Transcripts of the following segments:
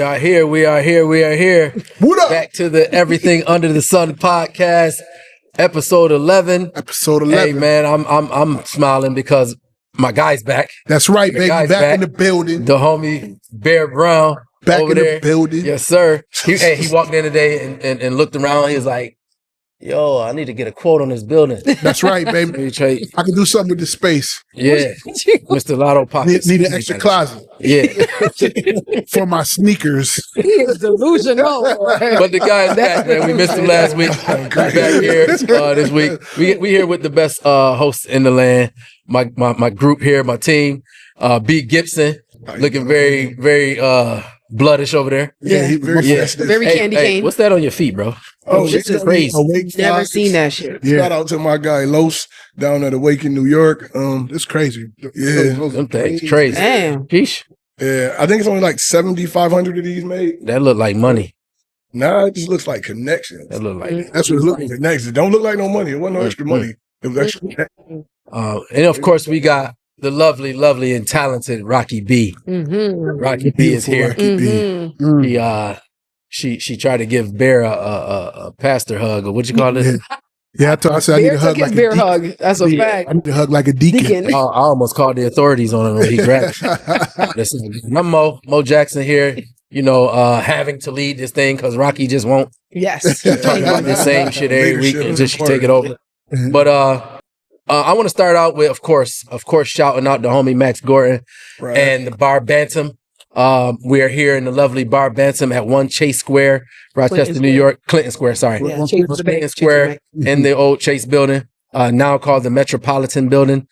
are here. We are here. What up? Back to the Everything Under the Sun podcast, episode 11. Hey man, I'm smiling because my guy's back. That's right, baby. Back in the building. The homie Bear Brown back over in there. The building. Yes, sir. He walked in today and looked around. He was like, "Yo, I need to get a quote on this building." That's right, baby. I can do something with the space. Yeah, Mr. Lotto Pockets. Need an extra closet. Yeah, for my sneakers. He is delusional. But the guy's back, man. We missed him last week. He's back here this week. We here with the best hosts in the land. My group here, my team. B. Gibson, looking very bloodish over there. Yeah, he very candy cane. What's that on your feet, bro? Oh, this is crazy. Never seen that shit. Yeah. Shout out to my guy Los down at Awake in New York. It's crazy. Yeah, them things crazy. Damn. Sheesh. Yeah, I think it's only like 7,500 of these made. That look like money. Nah, it just looks like connections. That look like that's what it looks like. Connections. Don't look like no money. It wasn't no extra money. It was extra. And of course, we got the lovely and talented Rocky B. Mm-hmm. Rocky B is here. Mm-hmm. She tried to give Bear a pastor hug, or what you call this? Yeah, I said I need a hug like a bear hug. That's a fact. I need a hug like a deacon. I almost called the authorities on him when he grabbed it. Listen, I'm Mo Jackson here. You know, having to lead this thing because Rocky just won't. Yes. Talk about the same shit every week until she take it over. But I want to start out with, of course, shouting out the homie Max Gordon and the Bar Bantam. We are here in the lovely Bar Bantam at 1 Chase Square, Rochester, New York. Clinton Square, sorry. Yeah, Clinton Square in the old Chase building, now called the Metropolitan Building.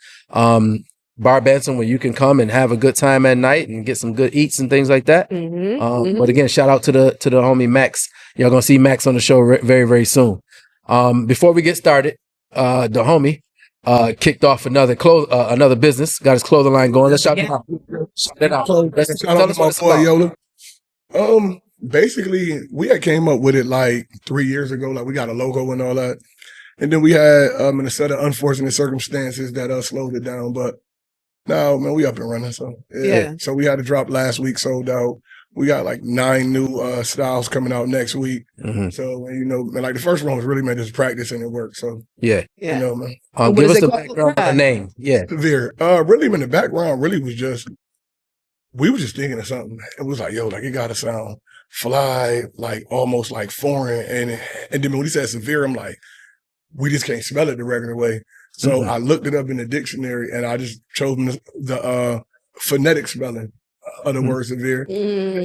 Bar Bantam, where you can come and have a good time at night and get some good eats and things like that. But again, shout out to the homie Max. Y'all gonna see Max on the show very, very soon. Before we get started, the homie kicked off another business, got his clothing line going. Let's shout it out. Tell us what it's about. Basically, we had came up with it like 3 years ago. Like we got a logo and all that, and then we had in a set of unfortunate circumstances that slowed it down. But now, man, we up and running. So yeah. So we had to drop last week, sold out. We got like 9 new styles coming out next week. So, you know, man, like the first one was really meant just practice and it worked. So, yeah. You know, man. Give us the background of the name. Yeah. Severe. Really, in the background, really was just, we were just thinking of something. It was like, yo, like it got to sound fly, like almost like foreign. And then when he said severe, I'm like, we just can't spell it the regular way. So I looked it up in the dictionary and I just chose the phonetic spelling of the word severe.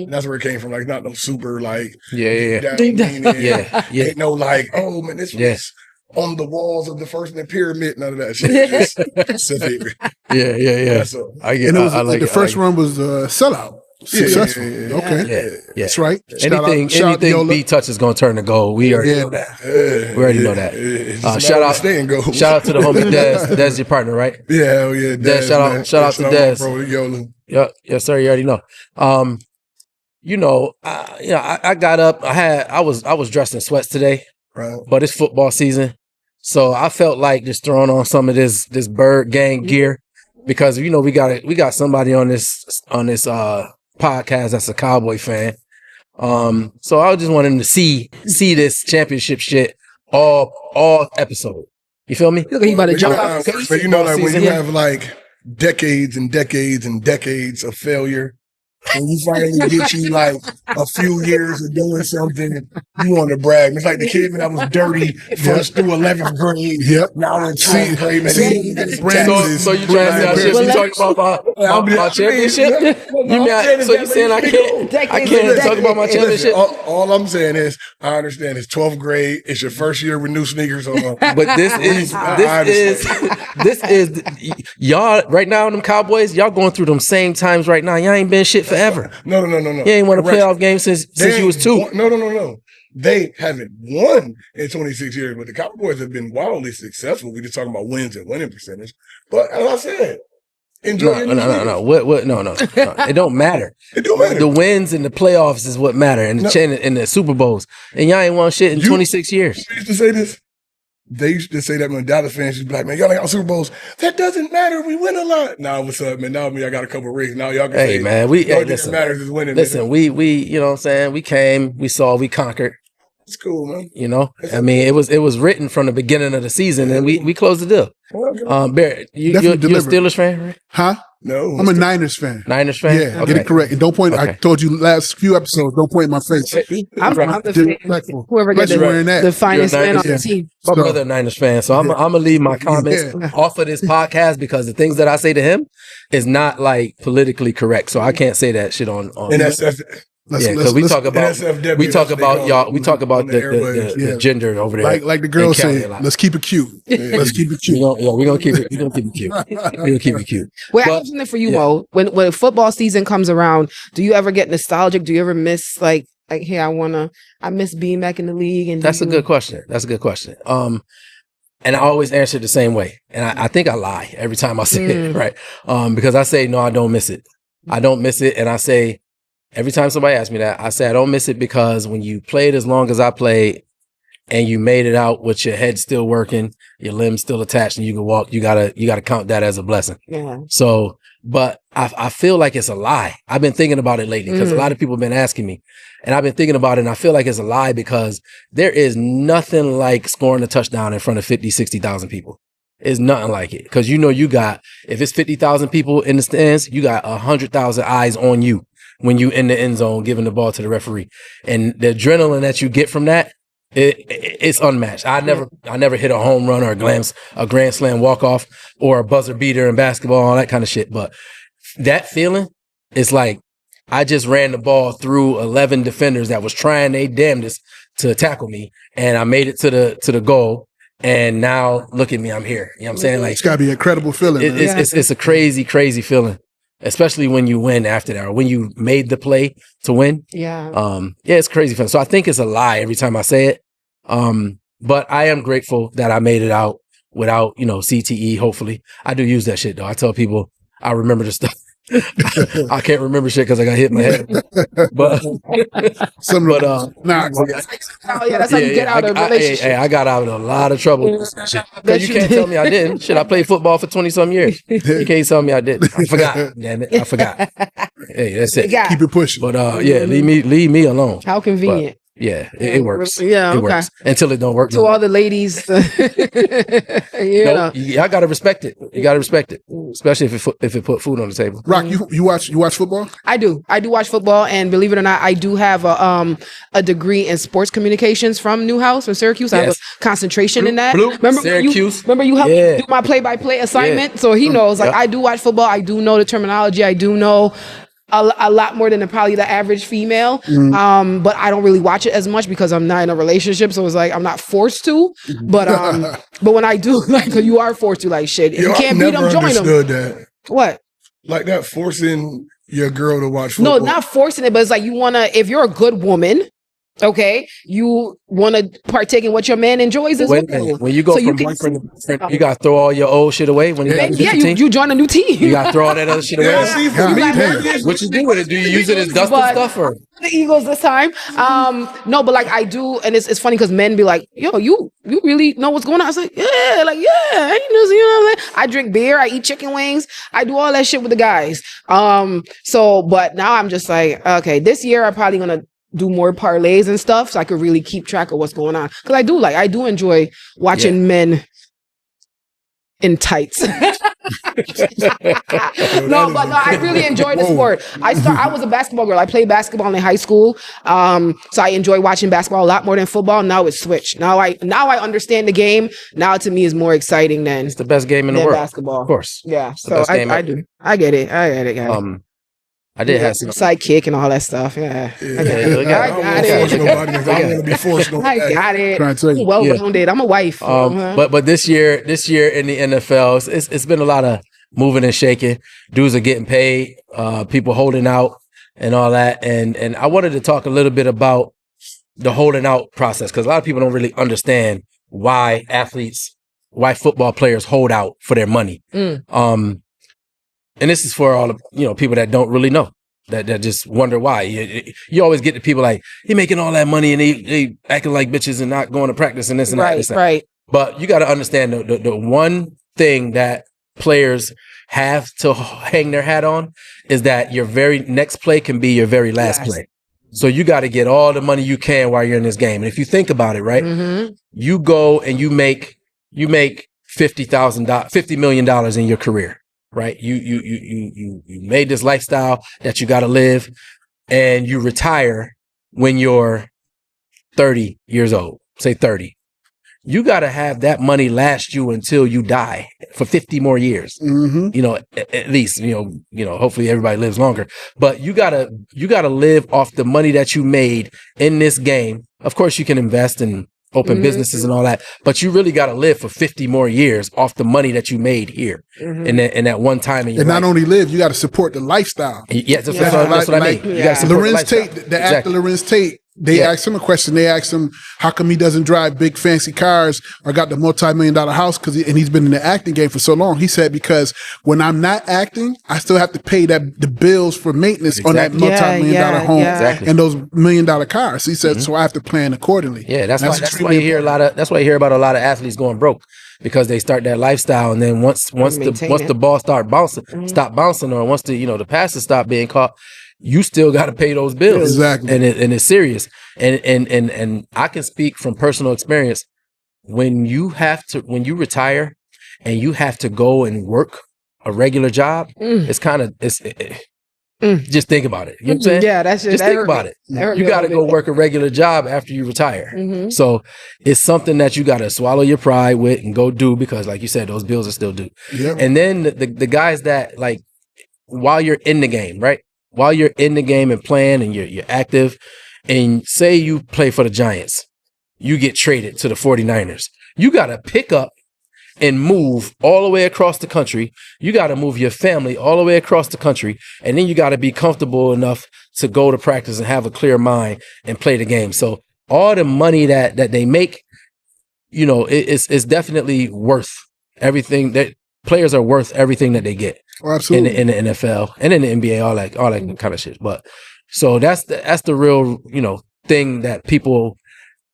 That's where it came from. Like not no super like ain't no like, oh man, this was on the walls of the first pyramid. None of that shit. Just severe. Yeah. I get. I like the first one was sellout. Successful. Okay. Yeah. That's right. Anything B touch is gonna turn to gold. We already know that. We already know that. Shout out to the homie Dez. Dez, your partner, right? Yeah. Dez, shout out to Dez. Yes, sir. You already know. I got up. I was dressed in sweats today, right? But it's football season, so I felt like just throwing on some of this Bird Gang gear because we got somebody on this podcast that's a Cowboy fan. So I just wanted him to see this championship shit all episode. You feel me? Look, he about to jump out. But you know, like when you have like decades and decades and decades of failure, and you finally get you like a few years of doing something, you want to brag. It's like the kid that was dirty first through 11th grade. Yep. Now in 10th grade, man. So you trying to say you talking about my championship? So you saying I can't talk about my championship? All I'm saying is I understand it's 12th grade. It's your first year with new sneakers on. But this is y'all right now. Them Cowboys, y'all going through them same times right now. Y'all ain't been shit forever. No. You ain't won a playoff game since you was 2. No. They haven't won in 26 years, but the Cowboys have been wildly successful. We just talking about wins and winning percentage. But as I said, enjoy. No. What? No. It don't matter. It don't matter. The wins and the playoffs is what matter, and the Super Bowls. And y'all ain't won shit in 26 years. We used to say this. they used to say that when Dallas fans used to be like, man, y'all ain't got Super Bowls. That doesn't matter. We win a lot. Now, what's up, man? Now I got a couple rings. Now y'all can say, man, listen, matters is winning. Listen, we, you know what I'm saying? We came, we saw, we conquered. It's cool, man. You know, I mean, it was written from the beginning of the season, and we closed the deal. Barrett, you're a Steelers fan, right? Huh? No, I'm a Niners fan. Niners fan? Yeah, get it correct. And don't point. I told you last few episodes. Don't point in my face. I'm the fan. Whoever gets the finest fan on the team. My brother a Niners fan, so I'm gonna leave my comments off of this podcast because the things that I say to him is not like politically correct. So I can't say that shit on. And that's because we talk about the gender over there. Like the girls say, let's keep it cute. Let's keep it cute. We're gonna keep it. We're gonna keep it cute. We're gonna keep it cute. Well, I have something for you, Mo. When football season comes around, do you ever get nostalgic? Do you ever miss like, hey, I miss being back in the league? And that's a good question. And I always answer it the same way. And I think I lie every time I say it, right? Because I say, no, I don't miss it. I don't miss it. And I say, every time somebody asks me that, I say I don't miss it because when you played as long as I played and you made it out with your head still working, your limbs still attached, and you can walk, you gotta count that as a blessing. Yeah. So, but I feel like it's a lie. I've been thinking about it lately because a lot of people have been asking me, and I've been thinking about it, and I feel like it's a lie because there is nothing like scoring a touchdown in front of 50, 60,000 people. It's nothing like it because you got, if it's 50,000 people in the stands, you got 100,000 eyes on you when you in the end zone giving the ball to the referee, and the adrenaline that you get from that, it's unmatched. I never hit a home run or a grand slam walk off or a buzzer beater in basketball, all that kind of shit. But that feeling is like I just ran the ball through 11 defenders that was trying their damnedest to tackle me, and I made it to the goal. And now look at me, I'm here. You know what I'm saying? Like, it's gotta be an incredible feeling. It's a crazy, crazy feeling. Especially when you win after that, or when you made the play to win. Yeah. It's crazy fun. So I think it's a lie every time I say it. But I am grateful that I made it out without, CTE, hopefully. I do use that shit though. I tell people I remember the stuff. I can't remember shit because I got hit in my head. But that's how you get out of a relationship. I got out of a lot of trouble. Because you can't tell me I didn't. Shit, I played football for 20-some years. You can't tell me I didn't. I forgot. Damn it, I forgot. Hey, that's it. Keep it pushing. But leave me alone. How convenient. But, yeah, it works. Yeah, it works until it don't work. To all the ladies, I gotta respect it. You gotta respect it, especially if it put food on the table. Rock, you watch football? I do watch football, and believe it or not, I do have a degree in sports communications from Newhouse in Syracuse. I have a concentration in that. Remember Syracuse? You helped me do my play-by-play assignment, so he knows. Like I do watch football. I do know the terminology. I do know a lot more than probably the average female. But I don't really watch it as much because I'm not in a relationship. So it's like, I'm not forced to, but when I do, like, you are forced to, like, shit. If you can't beat them, join them. That. What? Like that forcing your girl to watch football. No, not forcing it, but it's like you want to, if you're a good woman, okay, you want to partake in what your man enjoys as well. When you go from boyfriend to boyfriend, you got to throw all your old shit away. When you join a new team. You got to throw all that other shit away. What you do with it? Do you use it as dust and stuff? Or? The Eagles this time. No, but like I do, and it's funny because men be like, yo, you really know what's going on? I was like, yeah, I know, you know what I'm saying? I drink beer, I eat chicken wings, I do all that shit with the guys. But now I'm just like, okay, this year I'm probably gonna do more parlays and stuff so I could really keep track of what's going on. Because I do enjoy watching men in tights. No, I really enjoy the sport. I was a basketball girl. I played basketball in high school. So I enjoy watching basketball a lot more than football. Now it's switched. Now I understand the game. Now to me is more exciting than it's the best game in the world. Basketball. Of course. Yeah. So I do. I get it, guys. I did have some sidekick and all that stuff. Yeah. I got it. I'm well-rounded. I'm a wife. But this year in the NFL, it's been a lot of moving and shaking. Dudes are getting paid. People holding out and all that. And I wanted to talk a little bit about the holding out process because a lot of people don't really understand why football players hold out for their money. And this is for all the people that don't really know, that just wonder why. You always get the people like, he making all that money and they acting like bitches and not going to practice and this and that. Right. But you got to understand the one thing that players have to hang their hat on is that your very next play can be your very last play. So you got to get all the money you can while you're in this game. And if you think about it, right, you go and you make $50 million in your career, right? You made this lifestyle that you got to live, and you retire when you're 30 years old, say 30. You got to have that money last you until you die for 50 more years. You know, at least, you know, hopefully everybody lives longer, but you gotta live off the money that you made in this game. Of course you can invest and open businesses and all that, but you really got to live for 50 more years off the money that you made here in that one time in your life. And not only live, you got to support the lifestyle. Yeah, that's what I mean. You got to support Lorenz the lifestyle. Tate, the actor Lorenz Tate, they asked him a question. They asked him how come he doesn't drive big fancy cars or got the multi-million-dollar house and he's been in the acting game for so long. He said, because when I'm not acting, I still have to pay the bills for maintenance on that multi-million-dollar home and those $1 million cars. He said, so I have to plan accordingly. Yeah, that's why you hear about a lot of athletes going broke, because they start that lifestyle, and then once the ball stop bouncing, or once the passes stop being caught, you still got to pay those bills. Exactly. And it's serious. And I can speak from personal experience. When you retire and you have to go and work a regular job, it's just think about it. You know what I'm saying? Yeah, that's just think about it. You got to go work a regular job after you retire. So it's something that you got to swallow your pride with and go do, because like you said, those bills are still due. Yep. And then the guys that, like, while you're in the game, right? While you're in the game and playing and you're active, and say you play for the Giants, you get traded to the 49ers. You got to pick up and move all the way across the country. You got to move your family all the way across the country. And then you got to be comfortable enough to go to practice and have a clear mind and play the game. So all the money that they make, it's definitely worth everything. That players are worth everything that they get. Oh, absolutely. In the NFL and in the NBA, all that kind of shit. But so that's the real, thing that people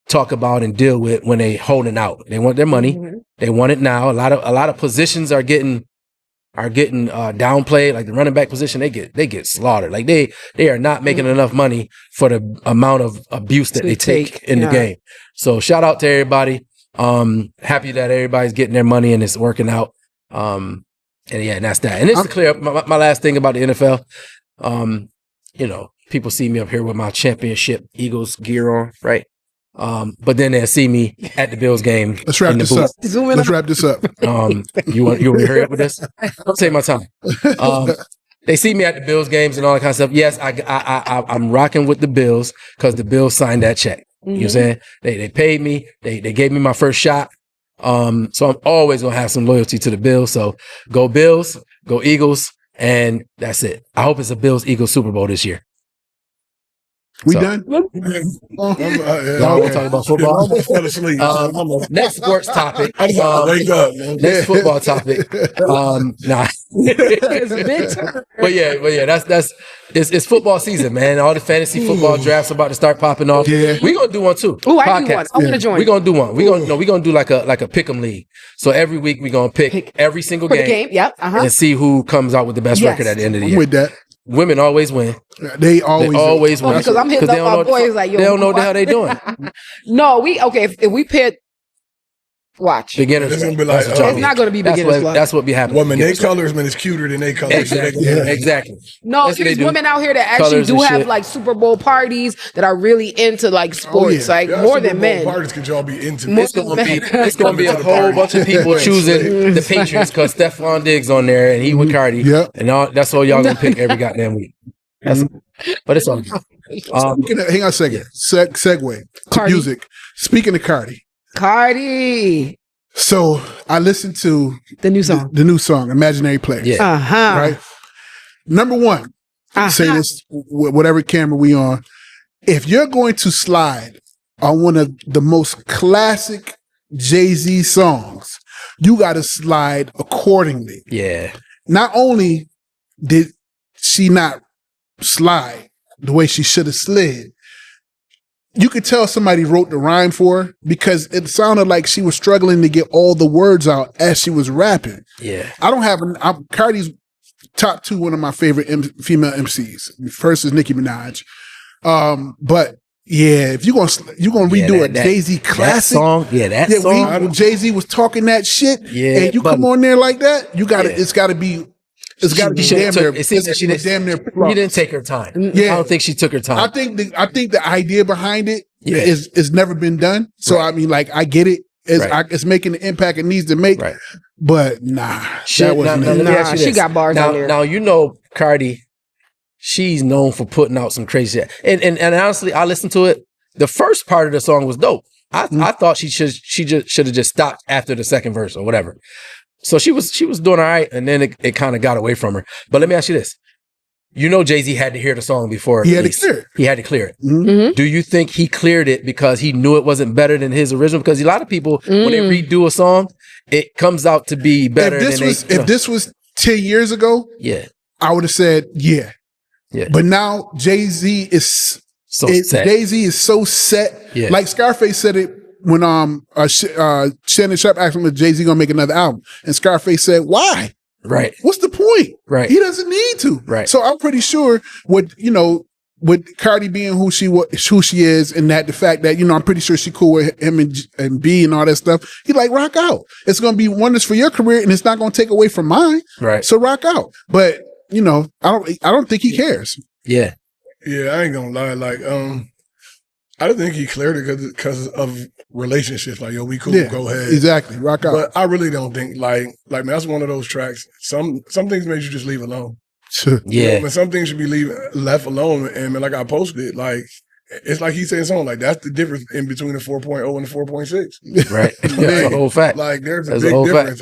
talk about and deal with when they holding out. They want their money. They want it now. A lot of positions are getting downplayed. Like the running back position, they get slaughtered. Like they are not making enough money for the amount of abuse that they take in the game. So shout out to everybody. Happy that everybody's getting their money and it's working out. And that's that. And it's to clear up my last thing about the NFL. People see me up here with my championship Eagles gear on, right? But then they'll see me at the Bills game. Let's wrap this up. You want to hurry up with this? Don't take my time. They see me at the Bills games and all that kind of stuff. Yes, I'm rocking with the Bills because the Bills signed that check. You know what I'm saying? They paid me. They gave me my first shot. So I'm always gonna have some loyalty to the Bills. So go Bills, go Eagles, and that's it. I hope it's a Bills-Eagles Super Bowl this year. Done? We'll talk about football. Next sports topic. Wake up, man. Next football topic. Nah. But yeah, that's it's football season, man. All the fantasy football drafts about to start popping off. Yeah. We're gonna do one too. Oh, I do one. I want to join. We're gonna do one. We're gonna do like a pick 'em league. So every week we're gonna pick every single game. Yep. And see who comes out with the best record at the end of the year. With that. Women always win. They always win. Because I'm hitting up my boys like, yo, they don't know what the hell they doing. No, if we pit, watch. Beginners. It's gonna be like, it's not going to be beginners. That's what be happening. Women, their colors, man, is cuter than their colors. Exactly. No, there's women out here that actually do have like Super Bowl parties that are really into like sports, like more than men. Parties could y'all be into? It's gonna be a whole bunch of people choosing the Patriots because Stephon Diggs on there and he with Cardi. Yep. And that's all y'all gonna pick every goddamn week. But it's all good. Hang on a second. Segue. Cardi. Music. Speaking of Cardi. So I listened to the new song, Imaginary Players. Yeah. Right? Number one, say this, whatever camera we on. If you're going to slide on one of the most classic Jay-Z songs, you got to slide accordingly. Yeah. Not only did she not slide the way she should have slid, you could tell somebody wrote the rhyme for her because it sounded like she was struggling to get all the words out as she was rapping. Yeah. Cardi's top two, one of my favorite female MCs. First is Nicki Minaj. But yeah, if you're gonna redo a Jay-Z classic song, song. when Jay-Z was talking that shit, and you come on there like that, you gotta it's gotta be damn near. It seems that she didn't take her time. Yeah. I don't think she took her time. I think the idea behind it is never been done. So I mean, like, I get it. It's making the impact it needs to make. Right. But nah, that wasn't it. Nah, she got bars now, on there. Now you know Cardi, she's known for putting out some crazy shit. And honestly, I listened to it. The first part of the song was dope. I thought she should have just stopped after the second verse or whatever. So she was doing all right, and then it kind of got away from her. But let me ask you this. You know Jay-Z had to hear the song before. He had to clear it. He had to clear it. Mm-hmm. Do you think he cleared it because he knew it wasn't better than his original? Because a lot of people, when they redo a song, it comes out to be better. If this was 10 years ago, I would have said, yeah. But now Jay-Z is set. Jay-Z is so set. Yeah. Like Scarface said it when Shannon Sharp asked him if Jay-Z gonna make another album. And Scarface said, why? Right. What's the point? Right. He doesn't need to. Right. So I'm pretty sure with Cardi being who she is, and that the fact that, I'm pretty sure she cool with him and B and all that stuff. He like, rock out. It's going to be wonders for your career, and it's not going to take away from mine. Right. So rock out. But, I don't think he cares. Yeah. Yeah, I ain't gonna lie. Like, I don't think he cleared it because of relationships. Like, yo, we cool, go ahead. Exactly, rock out. But I really don't think, man, that's one of those tracks. Some things make you just leave alone. Yeah. Some things should be left alone. And man, like I posted, like, it's like he said something, like, that's the difference in between the 4.0 and the 4.6. Right. That's a whole fact. Like, there's a big difference.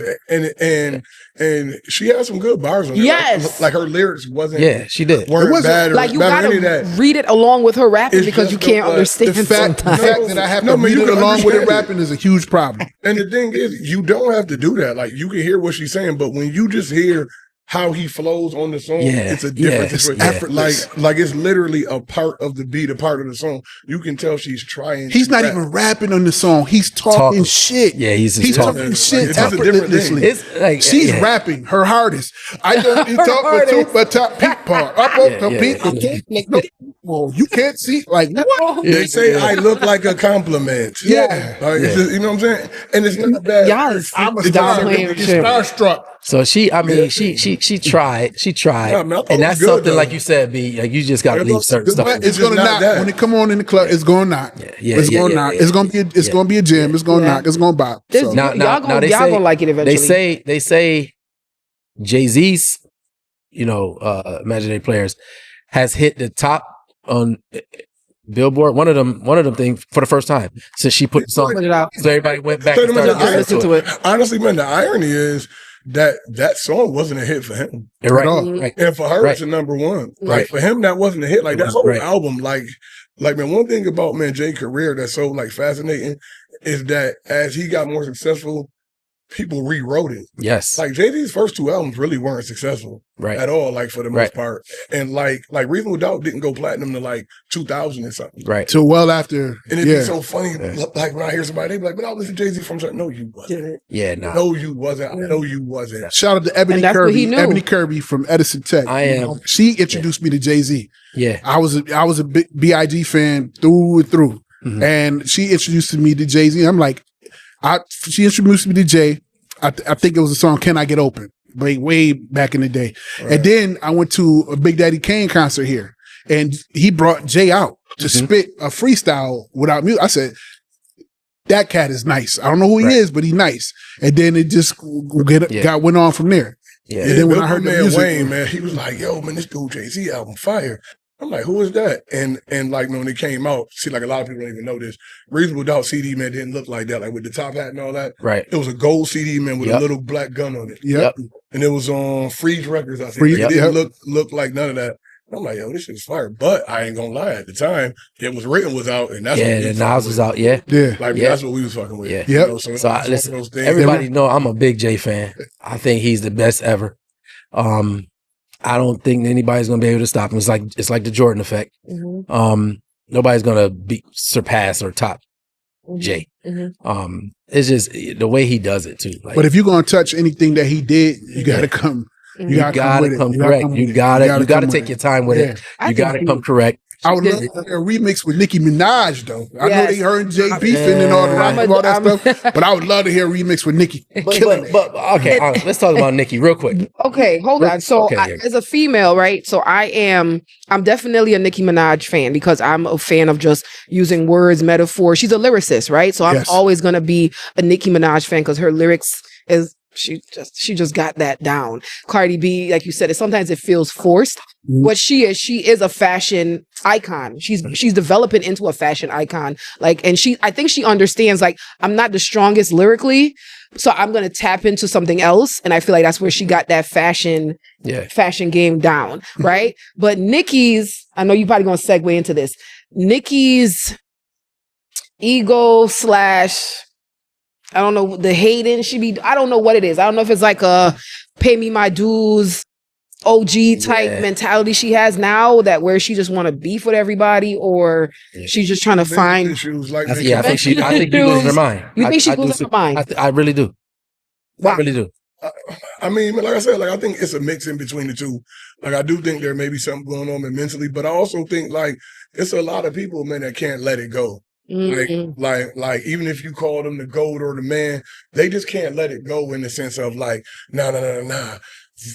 And she had some good bars on there. Yes. Like her lyrics wasn't. Yeah, she did. Weren't bad or like, you bad or any gotta of that. read it along with her rapping It's because you just can't understand The fact that I have to read it along with it rapping is a huge problem. And the thing is, you don't have to do that. Like, you can hear what she's saying, but when you just hear how he flows on the song, it's a difference. It's effortless. Like it's literally a part of the beat, a part of the song. You can tell she's trying. He's not even rapping on the song. He's talking shit. Yeah, he's talking shit effortlessly. It's like she's rapping her hardest. I don't talk but top peak part. Up the peak. Well, you can't see like what? They say I look like a compliment. Yeah. Like, it's just, you know what I'm saying? And it's not bad. I'm starstruck. So she tried. And that's good, something though. like you said, B. Like, you just got to leave certain stuff. It's gonna knock when it come on in the club. It's gonna knock. It's gonna knock. It's gonna be a jam. It's gonna knock. It's gonna bop. So. Y'all gonna like it eventually. They say Jay-Z's, imaginary players has hit the top on Billboard. One of them things for the first time since she put the song out. So everybody went back and started listening to it. Honestly, man, the irony is that song wasn't a hit for him. Right. And for her, it's a number one. Like, for him, that wasn't a hit. Like, that whole album, like, man, one thing about, man, Jay's career that's so, like, fascinating is that as he got more successful, people rewrote it. Yes. Like, Jay-Z's first two albums really weren't successful at all, like, for the most part. And, like Reasonable Doubt didn't go platinum to, like, 2000 or something. Right. So well after. And it'd be so funny, like, when I hear somebody, they be like, but I listen to Jay-Z from something. No, you wasn't. Yeah, nah. No, you wasn't. I know you wasn't. Shout out to Ebony Kirby. Ebony Kirby from Edison Tech. I am. She introduced me to Jay-Z. Yeah. I was a big B.I.G. fan through and through. Mm-hmm. And she introduced me to Jay-Z. I'm like, she introduced me to Jay. I think it was a song, Can I Get Open? Way back in the day. Right. And then I went to a Big Daddy Kane concert here, and he brought Jay out to spit a freestyle without music. I said, that cat is nice. I don't know who he is, but he's nice. And then it just went on from there. Yeah. And then when I heard the music, Wayne, man, he was like, yo, man, this dude Jay-Z album fire. I'm like, who is that? And like, when it came out, see, like, a lot of people don't even know this. Reasonable Doubt CD, man, didn't look like that, like with the top hat and all that. Right. It was a gold CD, man, with a little black gun on it. Yep. And it was on Freeze Records, I think. It didn't look like none of that. I'm like, yo, this shit's fire. But I ain't gonna lie, at the time, It Was Written was out, and that's what the Nas was out, Like, that's what we was fucking with. Yeah. Yep. So listen, everybody know I'm a big Jay fan. I think he's the best ever. I don't think anybody's gonna be able to stop him. It's like the Jordan effect. nobody's gonna surpass or top Jay. It's just the way he does it too. But if you're gonna touch anything that he did, you gotta come. You gotta come correct. You gotta take your time with it. You gotta come correct. I would love a remix with Nicki Minaj, though. I know they heard Jay beefing and all that stuff, but I would love to hear a remix with Nicki. But okay, let's talk about Nicki real quick. Okay, hold on. So as a female, right? So I'm definitely a Nicki Minaj fan because I'm a fan of just using words, metaphor. She's a lyricist, right? So I'm always gonna be a Nicki Minaj fan because her lyrics is she just got that down. Cardi B, like you said, sometimes it feels forced. What she is a fashion icon. She's developing into a fashion icon. Like, and I think she understands, like, I'm not the strongest lyrically, so I'm gonna tap into something else. And I feel like that's where she got that fashion game down, right? But Nicki's, I know you're probably gonna segue into this. Nicki's ego / I don't know, the hating I don't know what it is. I don't know if it's like a pay me my dues OG type mentality she has now, that where she just want to beef with everybody, or she's just trying to find issues. Like I think she's losing her mind. You think she's losing her mind? I really do. Wow. I really do. I mean, like I said, like I think it's a mix in between the two. Like I do think there may be something going on mentally, but I also think like it's a lot of people, man, that can't let it go. Like even if you call them the GOAT or the man, they just can't let it go in the sense of like, nah.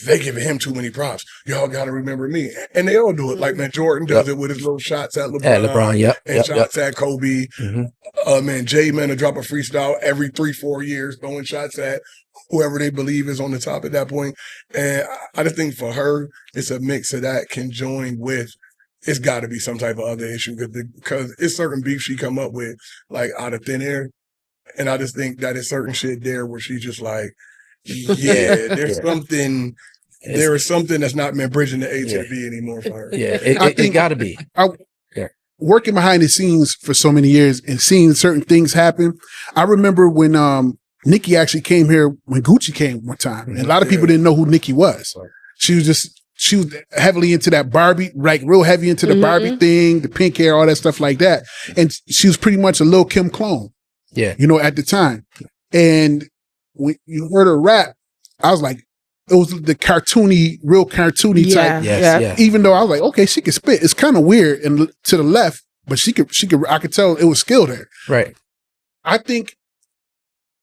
They giving him too many props. Y'all got to remember me. And they all do it. Like, man, Jordan does it with his little shots at LeBron. And shots at Kobe. Man, Jay, man, to drop a freestyle every 3-4 years, throwing shots at whoever they believe is on the top at that point. And I just think for her, it's a mix of that conjoined with, it's got to be some type of other issue because it's certain beef she come up with, like, out of thin air. And I just think that it's certain shit there where she's just like, there's something. There is something that's not been bridging the A to the B anymore for her. It got to be. Working behind the scenes for so many years and seeing certain things happen. I remember when Nicki actually came here when Gucci came one time, and a lot of people didn't know who Nicki was. She was heavily into that Barbie, like real heavy into the Barbie thing, the pink hair, all that stuff like that. And she was pretty much a Lil' Kim clone. You know, at the time. And when you heard her rap, I was like, it was the real cartoony type. Even though I was like, okay, she can spit. It's kind of weird and to the left, but she could, I could tell it was skill there. Right. I think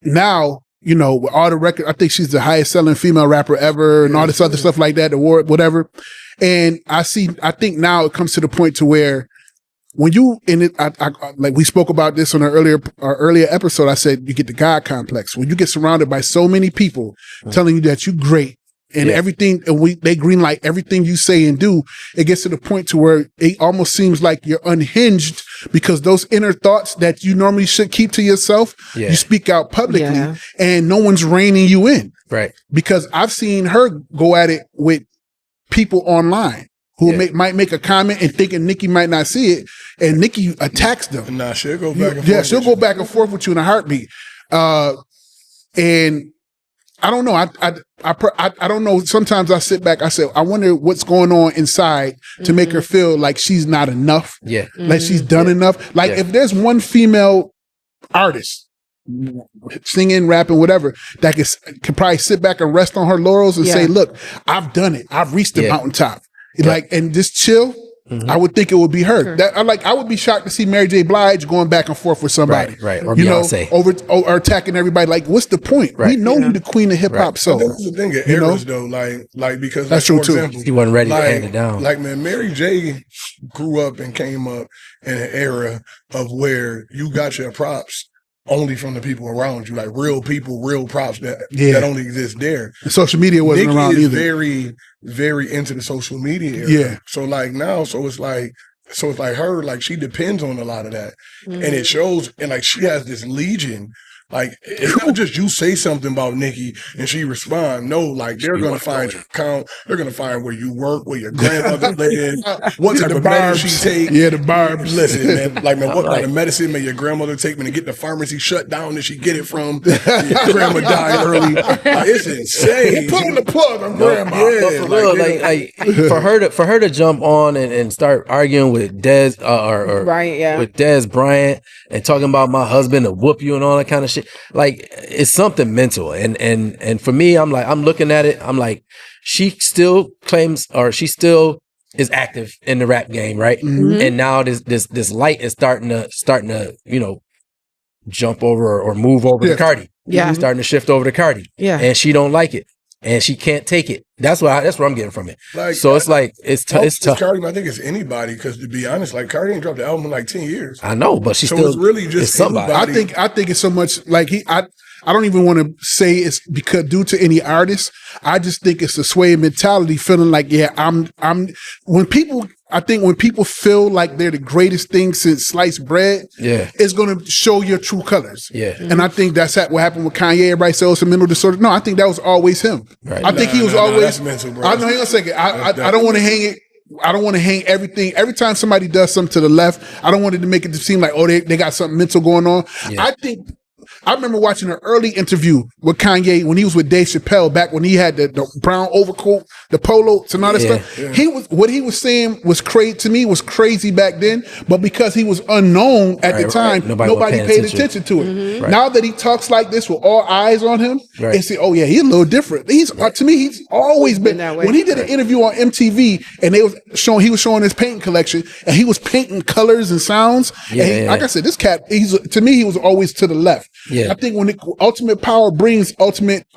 now, you know, with all the records, I think she's the highest selling female rapper ever and all this other stuff like that, the award, whatever. And I think now it comes to the point to where when you in it, I like we spoke about this on our earlier episode. I said you get the God complex when you get surrounded by so many people telling you that you're great and everything, and they greenlight everything you say and do. It gets to the point to where it almost seems like you're unhinged because those inner thoughts that you normally should keep to yourself, you speak out publicly, and no one's reining you in. Right? Because I've seen her go at it with people online who might make a comment and thinking Nicki might not see it, and Nicki attacks them. Nah, she'll go back and forth. Yeah, she'll go back and forth with you in a heartbeat. And I don't know. I don't know. Sometimes I sit back. I say, I wonder what's going on inside to make her feel like she's not enough. Like she's done enough. Like if there's one female artist singing, rapping, whatever, that can probably sit back and rest on her laurels and say, look, I've done it. I've reached the mountaintop. Like, and just chill. I would think it would be her. I would be shocked to see Mary J. Blige going back and forth with somebody, right? Or you Beyonce, know, or attacking everybody. Like, what's the point? We know you the queen of hip hop. So that's the thing at eras though, like because that's like, true for example, he wasn't ready to hand it down. Like, man, Mary J. grew up and came up in an era of where you got your props only from the people around you, like real people, real props that only exist there. The social media wasn't Nicki around is either. Very, very into the social media era. Yeah. So like now, so it's like her, like she depends on a lot of that. And it shows, and like she has this legion Like, it's not just you say something about Nikki and she respond. No, like, they're going to find your account. They're going to find where you work, where your grandmother lives, what type of medicine she take. Yeah, the barbs. Listen, man, like, man, what kind of medicine may your grandmother take when to get the pharmacy shut down that she get it from? Your grandma died early. Like, it's insane. Pulling the plug on grandma. Yeah, for real, like for her to jump on and start arguing with Dez or with Dez Bryant and talking about my husband to whoop you and all that kind of shit. Like, it's something mental. And for me, I'm looking at it, I'm like, she still claims, or she still is active in the rap game, right? Mm-hmm. And now this light is starting to, you know, jump over or move over to Cardi. Yeah. Starting to shift over to Cardi. Yeah. And she don't like it. And she can't take it. That's what I'm getting from it. Like, so it's like it's tough. Cardi, I think it's anybody, because to be honest, like, Cardi ain't dropped the album in like 10 years. I know, but she's still. It's really just somebody. I think it's so much like I don't even want to say it's because due to any artist. I just think it's a sway mentality, feeling like, yeah, when people feel like they're the greatest thing since sliced bread, it's going to show your true colors. Yeah. And I think that's what happened with Kanye. Everybody said it's a mental disorder. No, I think that was always him. Right. I think he was always. Mental, bro. I know. Hang on a second. I don't want to hang it. I don't want to hang everything. Every time somebody does something to the left, I don't want it to make it seem like, oh, they got something mental going on. Yeah. I remember watching an early interview with Kanye when he was with Dave Chappelle, back when he had the brown overcoat, the polo, and all that stuff. Yeah. What he was saying was crazy to me, was crazy back then, but because he was unknown at the time, nobody paid attention to it. Mm-hmm. Right. Now that he talks like this with all eyes on him, they say, oh yeah, he's a little different. To me, he's always been that way. When he did an interview on MTV and he was showing his painting collection and he was painting colors and sounds. Like I said, this cat, to me, he was always to the left. Yeah. I think when ultimate power brings ultimate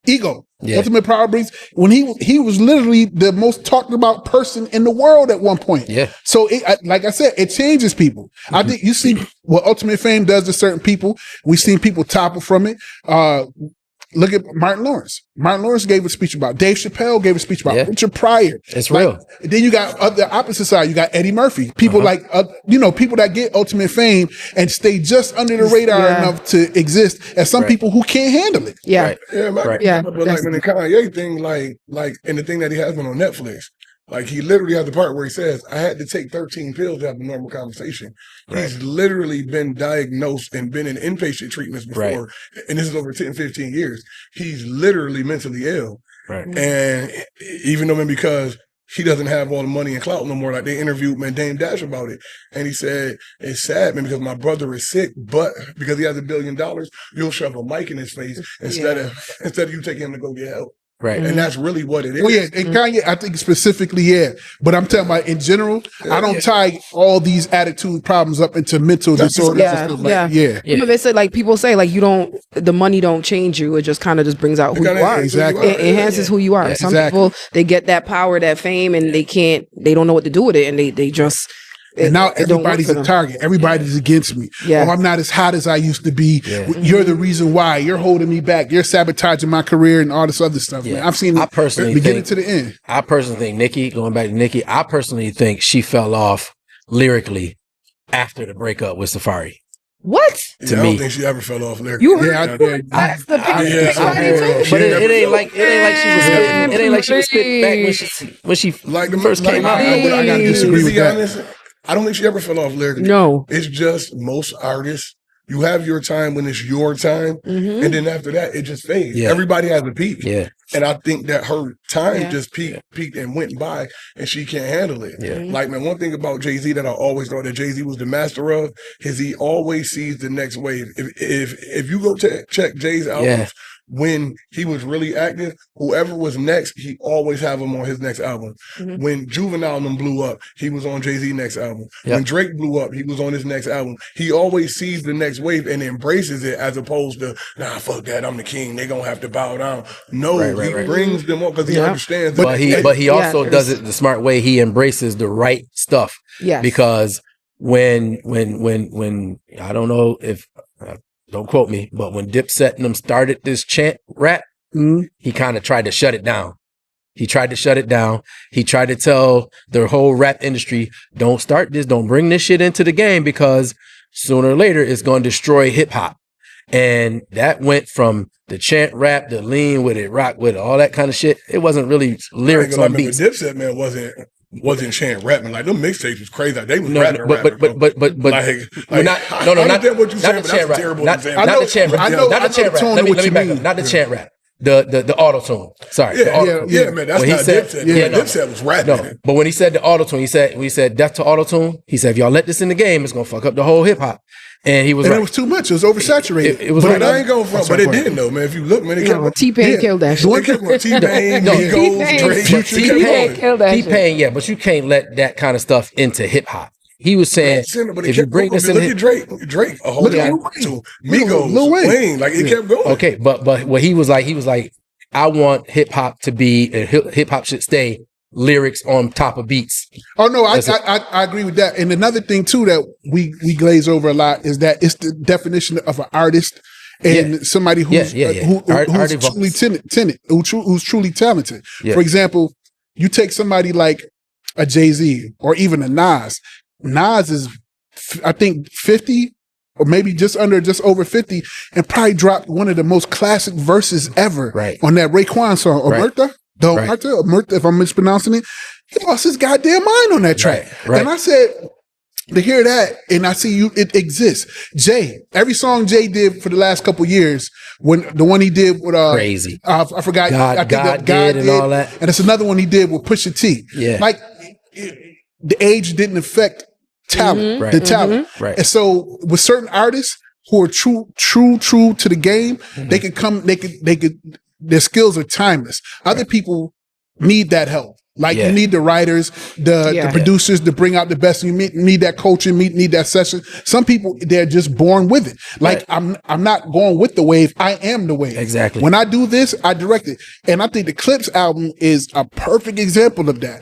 ego. Yeah. Ultimate power brings, when he was literally the most talked about person in the world at one point. Yeah. So like I said, it changes people. Mm-hmm. I think you see what Ultimate Fame does to certain people. We've seen people topple from it. Look at Martin Lawrence. Martin Lawrence gave a speech about. Dave Chappelle gave a speech about. Richard Pryor. It's real. Then you got the opposite side. You got Eddie Murphy. People like, people that get Ultimate Fame and stay just under the radar enough to exist, as some people who can't handle it. Yeah. Right. But like when the Kanye thing, like, and the thing that he has been on Netflix, like, he literally has the part where he says, I had to take 13 pills to have a normal conversation. Right. He's literally been diagnosed and been in inpatient treatments before. Right. And this is over 10, 15 years. He's literally mentally ill. Right. And even though, because he doesn't have all the money and clout no more, like, they interviewed Dame Dash about it. And he said, it's sad, man, because my brother is sick, but because he has $1 billion, you'll shove a mic in his face instead of you taking him to go get help. Right. And that's really what it is. Well, yeah, and Kanye, I think specifically, but I'm talking about in general, I don't tie all these attitude problems up into mental disorders. They said, like, people say, like, the money don't change you. It just kind of just brings out who you are. Exactly. It enhances who you are. Some people, they get that power, that fame, and they don't know what to do with it. And they just... And now everybody's a target. Everybody's against me. Yeah. Oh, I'm not as hot as I used to be. Yeah. You're the reason why. You're holding me back. You're sabotaging my career and all this other stuff. Yeah. Man. I've seen it beginning to the end. I personally think Nicki, going back to Nicki, I personally think she fell off lyrically after the breakup with Safari. What? I don't think she ever fell off lyrically. You heard that's the but it ain't like she was spitting. It ain't like she was spitting back when she first came out. I gotta disagree with that. I don't think she ever fell off lyrically. No. It's just most artists, you have your time when it's your time, and then after that, it just fades. Yeah. Everybody has a peak. Yeah. And I think that her time just peaked and went by, and she can't handle it. Yeah. Like, man, one thing about Jay-Z that I always thought that Jay-Z was the master of is he always sees the next wave. If you go check Jay's albums, when he was really active, whoever was next, he always have him on his next album. Mm-hmm. When Juvenile blew up, he was on Jay-Z's next album. Yep. When Drake blew up, he was on his next album. He always sees the next wave and embraces it, as opposed to, nah, fuck that, I'm the king, they gonna have to bow down. No, he brings them up because he understands. But he also does it the smart way. He embraces the right stuff. Yeah. Because when I don't know if don't quote me, but when Dipset and them started this chant rap, he kind of tried to shut it down. He tried to shut it down. He tried to tell the whole rap industry, don't start this, don't bring this shit into the game, because sooner or later it's going to destroy hip hop. And that went from the chant rap, the lean with it, rock with it, all that kind of shit. It wasn't really lyrics on beats. Dipset, man, wasn't chant rapping. Like, them mixtapes was crazy. Like, they was rapping. But not what you saying, but that's a terrible example. Not the chant rap. Not the chant rap. Let me back up. Not the chant rap. The auto tune. Sorry. Yeah, man. That's not Dipset. Dipset was rapping. No, but when he said the auto tune, when he said death to auto tune, he said, if y'all let this in the game, it's gonna fuck up the whole hip hop. And he was it was too much. It was oversaturated. It was but I ain't going front, but it didn't though, man. If you look, man, it kept T-Pain killed that shit. T-Pain, Migos, Drake, T-Pain killed that shit. T-Pain, yeah, but you can't let that kind of stuff into hip hop. He was saying, if you bring this in, look at Drake, a whole lot to Migos, Lil Wayne, like it kept going. Okay, but what he was like, I want hip hop to be, hip hop should stay lyrics on top of beats. Oh no, I agree with that. And another thing too that we glaze over a lot is that it's the definition of an artist and somebody who's who's truly talented. Yeah. For example, you take somebody like a Jay-Z or even a Nas. Nas is, I think, 50 or maybe just over 50, and probably dropped one of the most classic verses ever on that Raekwon song, Omerta. Omerta, if I'm mispronouncing it. He lost his goddamn mind on that track. And I said, to hear that, and I see it exists. Jay, every song Jay did for the last couple years, when the one he did with crazy, I forgot. God did and all that, and it's another one he did with Pusha T. Yeah, like the age didn't affect talent, the talent. And so with certain artists who are true to the game, they could come. They could. Their skills are timeless. Other people need that help. Like you need the writers, the producers to bring out the best. You need that coaching, need that session. Some people, they're just born with it. Like I'm not going with the wave. I am the wave. Exactly. When I do this, I direct it. And I think the Clips album is a perfect example of that.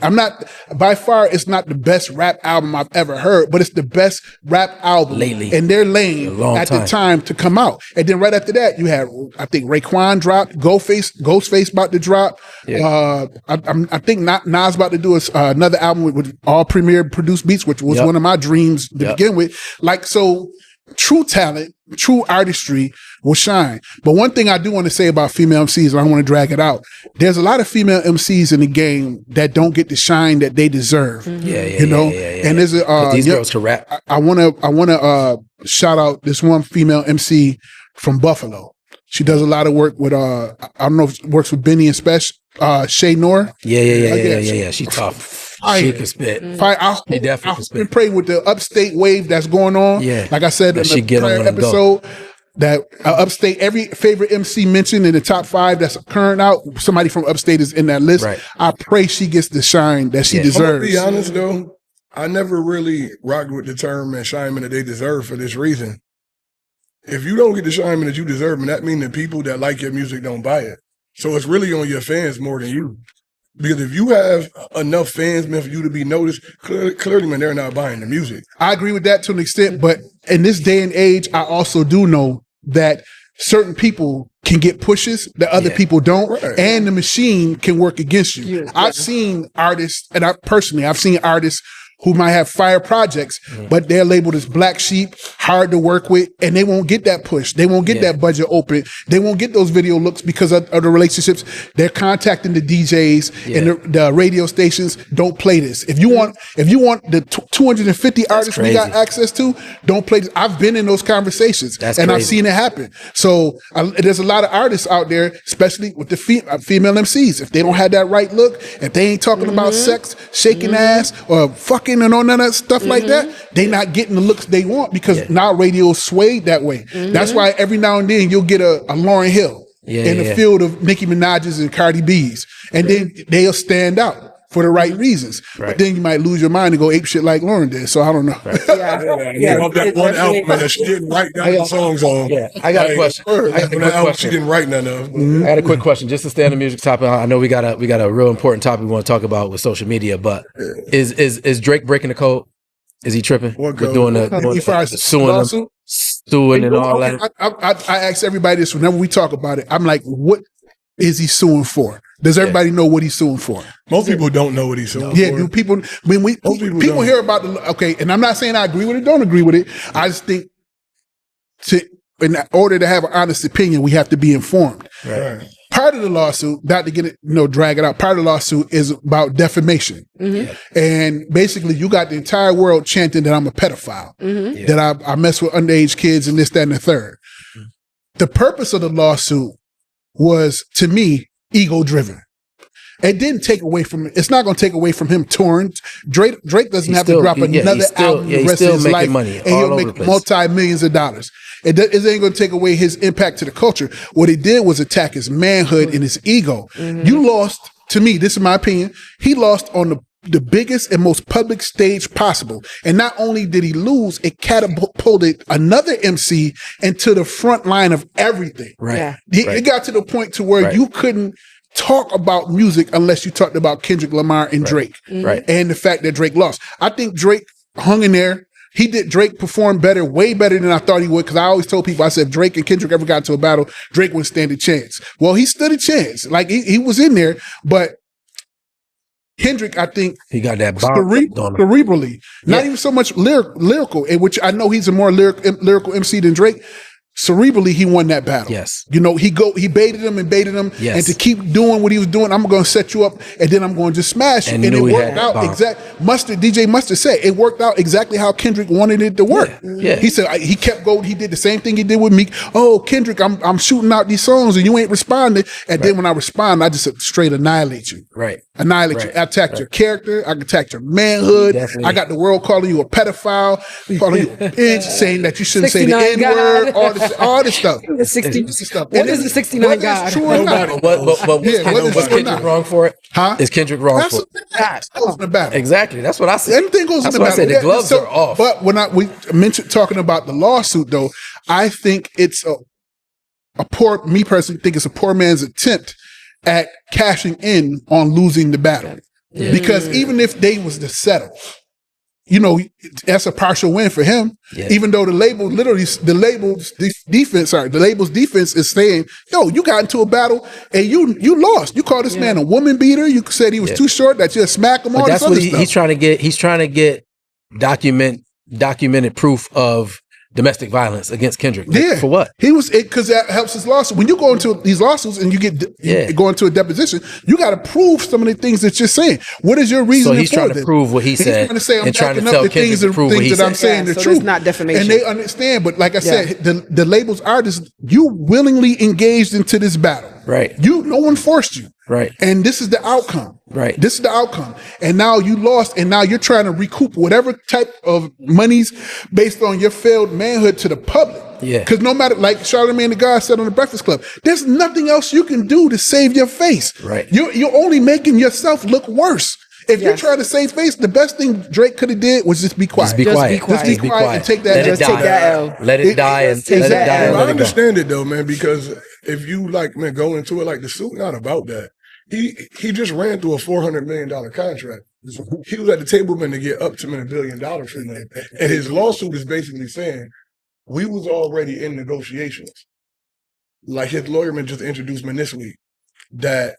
By far, it's not the best rap album I've ever heard, but it's the best rap album lately in their lane at the time to come out. And then right after that, you had, I think Raekwon dropped, Ghostface about to drop. Yeah. I think Nas about to do another album with all Premier produced beats, which was one of my dreams to begin with. Like, so true talent, true artistry will shine. But one thing I do want to say about female MCs, and I don't want to drag it out, there's a lot of female MCs in the game that don't get the shine that they deserve. And there's these girls can rap. I want to shout out this one female MC from Buffalo. She does a lot of work with I don't know if it works with Benny and Special. Shay Noor. Yeah. She tough. She can spit. He definitely can spit. I pray with the upstate wave that's going on. Yeah. Like I said in the prior episode, that upstate, every favorite MC mentioned in the top 5 that's current out, somebody from upstate is in that list. Right. I pray she gets the shine that she deserves. To be honest though, I never really rocked with the term and shine that they deserve for this reason. If you don't get the shine that you deserve, that means the people that like your music don't buy it. So it's really on your fans more than you. Because if you have enough fans, man, for you to be noticed, clearly, man, they're not buying the music. I agree with that to an extent, but in this day and age, I also do know that certain people can get pushes that other people don't, and the machine can work against you. I've seen artists, and I've seen artists who might have fire projects, but they're labeled as black sheep, hard to work with, and they won't get that push. They won't get that budget open. They won't get those video looks because of the relationships. They're contacting the DJs and the radio stations. Don't play this. If you want the 250 artists we got access to, don't play this. I've been in those conversations and I've seen it happen. So there's a lot of artists out there, especially with the female MCs. If they don't have that right look, if they ain't talking about sex, shaking ass, or fucking and all that stuff like that, they not getting the looks they want because now radio is swayed that way. That's why every now and then you'll get a Lauryn Hill in the field of Nicki Minaj's and Cardi B's, and then they'll stand out for the right reasons. But then you might lose your mind and go ape shit like Lauryn did. So I don't know. That one album that she didn't write down the songs on. I got a question. She didn't write none of. I had a quick question just to stay on the music topic. I know we got a real important topic we want to talk about with social media, but is Drake breaking the code? Is he tripping? With doing suing and all that? I ask everybody this whenever we talk about it. I'm like, what is he suing for? Does everybody know what he's suing for? Most people don't know what he's suing for. Yeah, do people? When people hear about and I'm not saying I agree with it, don't agree with it. I just think in order to have an honest opinion, we have to be informed. Right. Part of the lawsuit, not to get it, drag it out. Part of the lawsuit is about defamation, and basically, you got the entire world chanting that I'm a pedophile, that I mess with underage kids and this, that, and the third. The purpose of the lawsuit was, to me, ego-driven. It didn't take away from it's not going to take away from him touring. Drake doesn't have to drop another album the rest of his life, money and he'll make multi-millions of dollars. It ain't going to take away his impact to the culture. What he did was attack his manhood and his ego. You lost, to me, this is my opinion, he lost on the biggest and most public stage possible. And not only did he lose, it catapulted another MC into the front line of everything. Right. Yeah. It got to the point to where you couldn't talk about music unless you talked about Kendrick Lamar and Drake. Right. And the fact that Drake lost. I think Drake hung in there. Drake performed better, way better than I thought he would, because I always told people, I said, if Drake and Kendrick ever got into a battle, Drake wouldn't stand a chance. Well, he stood a chance. Like, he was in there, but Kendrick, I think, he got that bomb cerebrally, not even so much lyrical, in which I know he's a more lyrical MC than Drake. Cerebrally, he won that battle. Yes. He baited him and baited him. Yes. And to keep doing what he was doing, I'm going to set you up and then I'm going to just smash you. And it worked out DJ Mustard said, it worked out exactly how Kendrick wanted it to work. Yeah. He said, he kept going. He did the same thing he did with me. Oh, Kendrick, I'm shooting out these songs and you ain't responding. And then when I respond, I just straight annihilate you. Right. Annihilate you. I attacked your character. I attacked your manhood. Definitely. I got the world calling you a pedophile, calling you a bitch, saying that you shouldn't say the N-word, all this stuff. The 60 stuff. What is the 69 God? True or not? Was Kendrick wrong for it? Huh? Is Kendrick wrong for it? That goes in the battle. Exactly. That's what I said. Everything goes in the battle. That's what I said. The gloves are off. But when we mentioned talking about the lawsuit, though, I think it's me personally think it's a poor man's attempt at cashing in on losing the battle. Yeah. Because even if they was to settle, that's a partial win for him. Yeah. Even though the label's defense is saying, yo, you got into a battle and you lost. You called this man a woman beater. You said he was too short, that you just smacked him. But all that's what he's trying to get. He's trying to get documented proof of domestic violence against Kendrick. For what? Because that helps his lawsuit. When you go into these lawsuits and you go into a deposition, you got to prove some of the things that you're saying. What is your reason? So he's trying to prove what he said. He's trying to say, I'm backing up the things that I'm saying the truth. It's not defamation. And they understand. But like I said, the labels artists, you willingly engaged into this battle. Right. No one forced you. Right. And this is the outcome. Right. This is the outcome. And now you lost, and now you're trying to recoup whatever type of monies based on your failed manhood to the public. Yeah. Because no matter, like Charlamagne the God said on the Breakfast Club, there's nothing else you can do to save your face. Right. You're only making yourself look worse. If you're trying to save face, the best thing Drake could have did was just be quiet. Just be quiet. Just be quiet and take that. Let it die. I understand it though, man, because if you go into it, the suit not about that. He just ran through a $400 million contract. He was at the table, man, to get up to $1 billion from that. And his lawsuit is basically saying, we was already in negotiations. Like his lawyer man just introduced me this week, that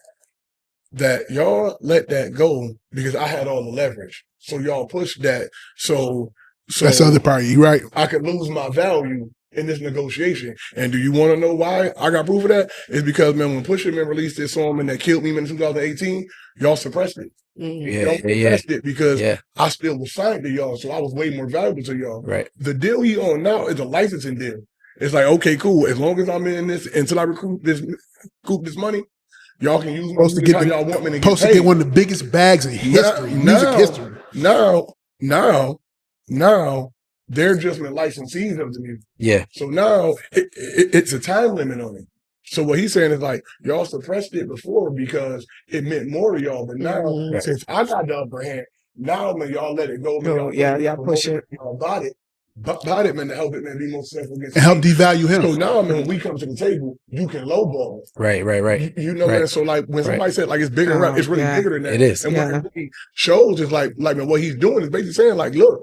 y'all let that go because I had all the leverage. So y'all pushed that. So that's the other party, right? I could lose my value in this negotiation. And do you want to know why I got proof of that? It's because, man, when Pusha Man released this song and that killed me in 2018, y'all suppressed it. Y'all suppressed it because I still was signed to y'all, so I was way more valuable to y'all. Right. The deal he on now is a licensing deal. It's like, okay, cool. As long as I'm in this until I recoup this money, y'all can use me to how y'all want me to get paid. To get one of the biggest bags in history, music history. Now, they're just the licensees of the music. Yeah. So now it's a time limit on it. So what he's saying is y'all suppressed it before because it meant more to y'all. But now, since I got the upper hand, now, man, y'all let it go. Man, y'all push it. Y'all bought it, man, to help it, man, be more successful against and help devalue him. So now, man, when we come to the table, you can lowball us. Right. You know, man. So when somebody said it's bigger, it's really bigger than that. It is. And what it really shows is man, what he's doing is basically saying look,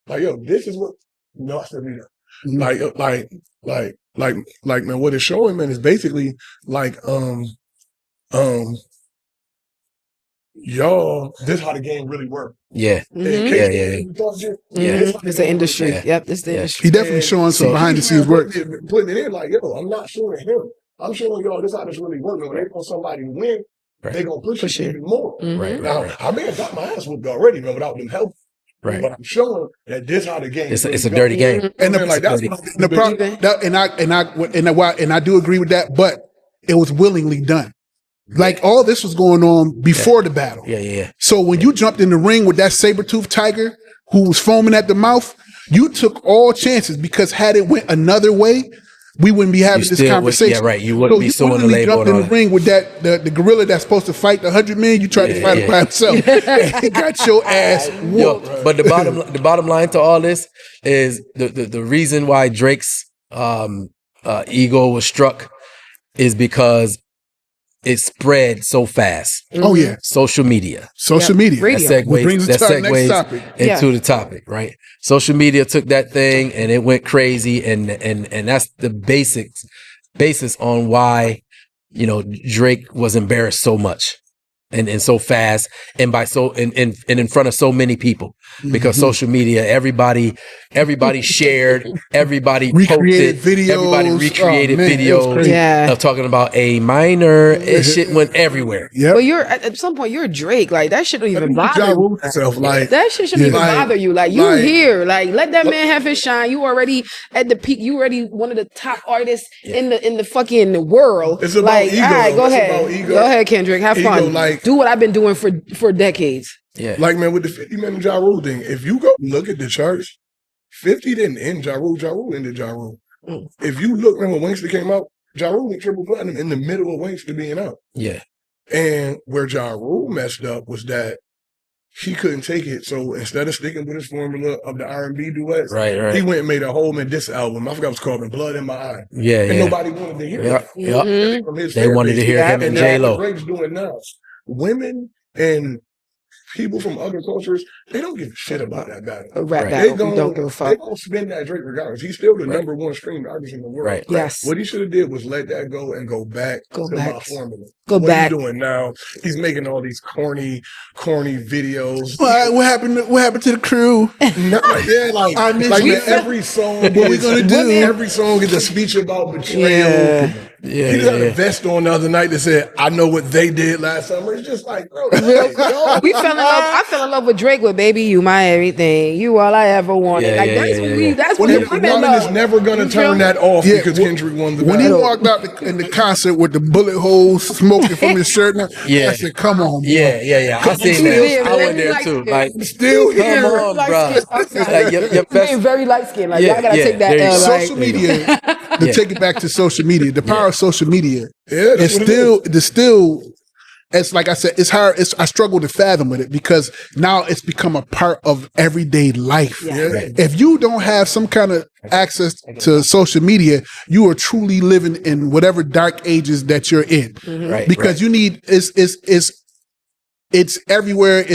yo, this is what I said, man, what it's showing, man, is basically y'all, this how the game really works. Yeah. It's an industry. Yeah. Yep, it's the industry. He definitely showing some behind the scenes work. Putting it in like, yo, I'm not showing him. I'm showing y'all this how this really works. When they want somebody to win, they gonna push it even more. Now, I may have got my ass whooped already, man, without them help. Right. But I'm showing that this how the game. It's a dirty game. And I do agree with that, but it was willingly done. Like all this was going on before the battle. Yeah. So when you jumped in the ring with that saber-toothed tiger who was foaming at the mouth, you took all chances, because had it went another way, we wouldn't be having this conversation. You wouldn't be suing the label. You jumped in the ring with that the gorilla that's supposed to fight the 100 men. You tried to fight it by himself. He got your ass whooped. But the bottom line to all this is the reason why Drake's ego was struck is because it spread so fast. Oh yeah, social media. Radio. That segues into the topic, right? Social media took that thing and it went crazy, and that's the basis on why Drake was embarrassed so much and so fast and in front of so many people, because social media, everybody shared, everybody recreated posted, videos, everybody recreated videos of talking about A minor. It shit went everywhere. Yeah, but at some point you're Drake. Like that shit don't even bother you. That shit shouldn't even bother you. Like you here, like let that man have his shine. You already at the peak. You already one of the top artists in the fucking world. It's about ego. All right, go ahead. Go ahead, Kendrick. Have fun. Do what I've been doing for decades. Yeah. Like, man, with the 50 Man and Ja Rule thing, if you go look at the charts, 50 didn't end Ja Rule. Ja Rule ended Ja Rule. If you look, man, when Wankster came out, Ja Rule went triple platinum in the middle of Wankster being out. Yeah. And where Ja Rule messed up was that he couldn't take it. So instead of sticking with his formula of the R&B duets, he went and made a whole diss album. I forgot what it's called, Blood in My Eye. And nobody wanted to hear that. From his they wanted to hear him and J-Lo. Drake's doing now. Women and people from other cultures, they don't give a shit about that battle. They don't give a fuck. They don't spin that Drake regardless. He's still the number one streamed artist in the world. Right. Yes. What he should have did was let that go and go back to my formula. What he's doing now, he's making all these corny videos. What happened to the crew? I miss every song. What we gonna do? Every song is a speech about betrayal. He just had a vest on the other night that said, "I know what they did last summer." It's just like, bro, we fell in love. I fell in love with Drake with "Baby, You My Everything, You All I Ever Wanted." That's what the women is never gonna turn that off because Kendrick won the battle. When he walked out in the concert with the bullet holes smoking from his shirt, I said, "Come on, bro." Yeah. I seen that. I went there too. Like, still here, come on, bro. Like, very light skinned. Like, y'all gotta take that. Social media. To take it back to social media, the power of social media is still. It's like I said, it's hard. I struggle to fathom with it because now it's become a part of everyday life. If you don't have some kind of access to social media, you are truly living in whatever dark ages that you're in. Because you need it's everywhere.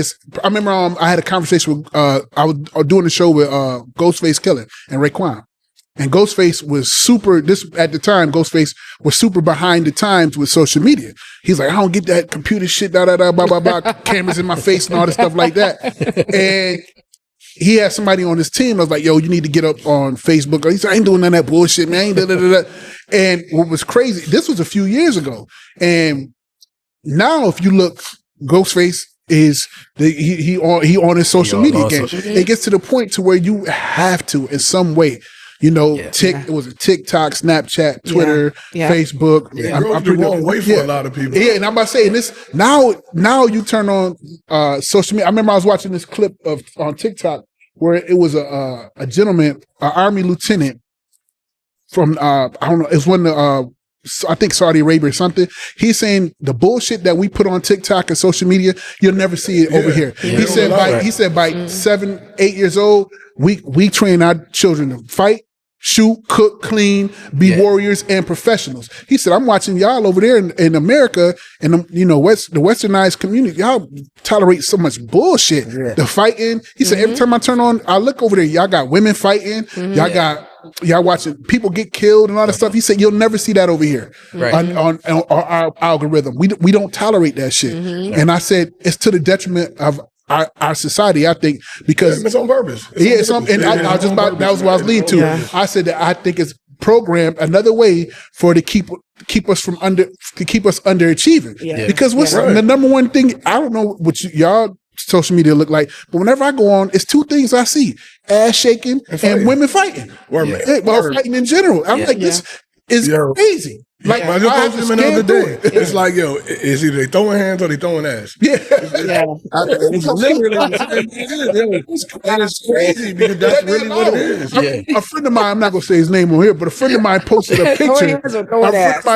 I remember I had a conversation with I was doing a show with Ghostface Killer and Raekwon. And Ghostface was at the time, Ghostface was super behind the times with social media. He's like, I don't get that computer shit, blah, blah, blah, cameras in my face and all this stuff like that. And he had somebody on his team. I was like, yo, you need to get up on Facebook. He said, I ain't doing none of that bullshit, man. And what was crazy, this was a few years ago. And now if you look, Ghostface is he on his social media game. It gets to the point to where you have to in some way. It was a TikTok, Snapchat, Twitter, Facebook. I'm the wrong way for a lot of people. Yeah, and I'm about to say this now you turn on social media. I remember I was watching this clip on TikTok where it was a gentleman, an army lieutenant from I don't know, it was one of I think Saudi Arabia or something. He's saying the bullshit that we put on TikTok and social media, you'll never see it over here. He said by 7, 8 years old, we train our children to fight, shoot, cook, clean, be warriors and professionals. He said, I'm watching y'all over there in America and the westernized community. Y'all tolerate so much bullshit. The fighting. He said, every time I turn on, I look over there, y'all got women fighting. Y'all got y'all watching people get killed and all that stuff. He said, you'll never see that over here on our algorithm. We don't tolerate that shit. And I said, it's to the detriment of our society, I think, because it's on purpose. That was what I was leading to. Yeah. I said that I think it's programmed another way for to keep us underachieving. Yeah. Because what's the number one thing? I don't know what y'all social media look like, but whenever I go on, it's two things I see: ass shaking and women fighting. Fighting in general. I'm like, this is crazy. Like I just posted them the other day. It's like, it's either they throwing hands or they throwing ass. It's literally, and it's crazy because that's really what it is. A friend of mine, I'm not gonna say his name on here, but a friend of mine posted a picture.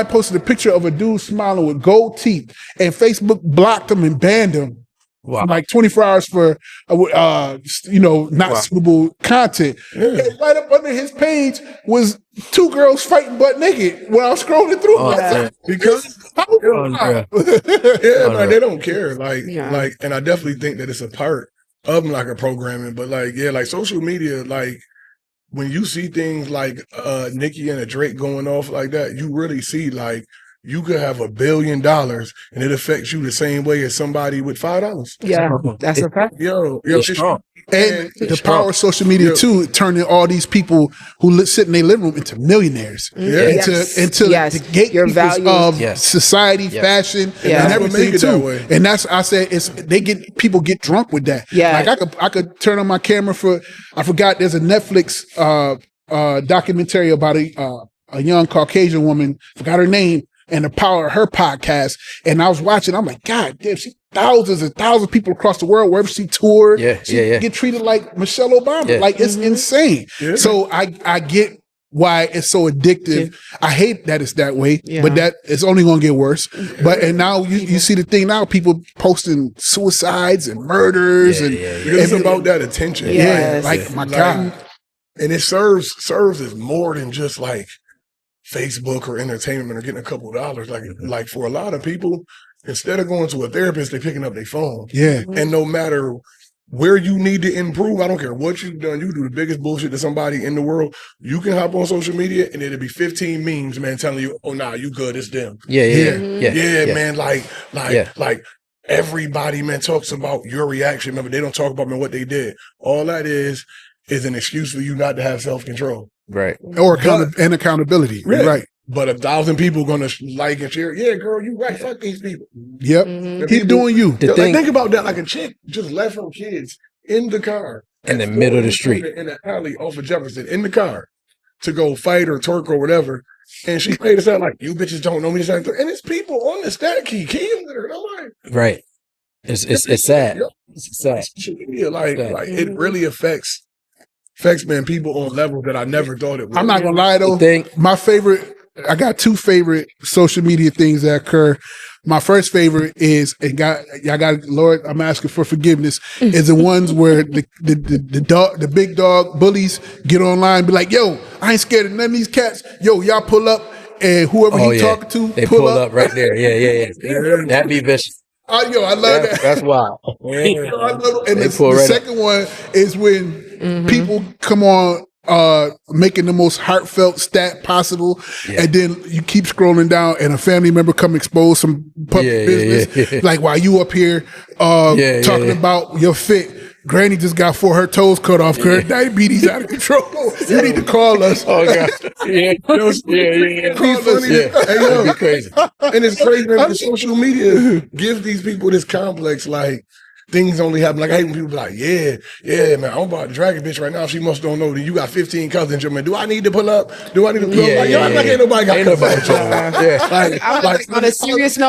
Posted a picture of a dude smiling with gold teeth, and Facebook blocked him and banned him. Wow. Like 24 hours for, not suitable content. Yeah. And right up under his page was two girls fighting butt naked when I was scrolling through. Because they don't care. And I definitely think that it's a part of like a programming, but like social media, like when you see things like Nicki and a Drake going off like that, you really see like you could have $1 billion and it affects you the same way as somebody with $5. Yeah, that's a fact. It's strong. And the power of social media too, turning all these people who sit in their living room into millionaires, into the gatekeepers of society, fashion, and everything too. And that's I said people get drunk with that. Yeah, like I could turn on my camera I forgot there's a Netflix documentary about a young Caucasian woman, forgot her name, and the power of her podcast. And I was watching, I'm like, God damn, she thousands and thousands of people across the world, wherever she toured, get treated like Michelle Obama. Yeah. Like, it's insane. Yeah. So I get why it's so addictive. Yeah. I hate that it's that way, but that it's only going to get worse. And now you see the thing now, people posting suicides and murders. And it's about that attention. Yeah. Like, my God. And it serves as more than just like Facebook or entertainment or getting a couple of dollars. Like for a lot of people, instead of going to a therapist, they're picking up their phone. Yeah. And no matter where you need to improve, I don't care what you've done, you do the biggest bullshit to somebody in the world, you can hop on social media and it'll be 15 memes, man, telling you, oh, nah, you good, it's them. Yeah, man, like everybody, man, talks about your reaction. Remember, they don't talk about, man, what they did. All that is an excuse for you not to have self-control. Right. Or accountability. Right. But 1,000 people going to like and share. Yeah, girl, you right. Fuck these people. Yep. Mm-hmm. Keep doing you. Think about that. Like a chick just left her kids in the car. In the middle of the street. In the alley off of Jefferson, in the car to go fight or twerk or whatever. And she made it sound like, you bitches don't know me. And it's people on the stat keying with her. Right. It's sad. It's sad. It really affects people on levels that I never thought it would. I'm not gonna lie though. I got two favorite social media things that occur. My first favorite is, Lord, I'm asking for forgiveness, is the ones where the big dog bullies get online and be like, yo, I ain't scared of none of these cats. Yo, y'all pull up and whoever talking to, they pull up right there. Yeah. That'd be vicious. I love that. That's wild. And the second one is when people come on making the most heartfelt stat possible, and then you keep scrolling down and a family member come expose some public business. Like, while you up here talking about your fit, Granny just got her toes cut off. Her diabetes out of control. You need to call us. Oh God. Yeah. It'd be crazy. And it's crazy that social media gives these people this complex, like things only happen. Like, I hate when people be like, yeah, man, I'm about to drag a bitch right now. She must don't know that you got 15 cousins. Man, do I need to pull up? Ain't nobody got cousins. On a serious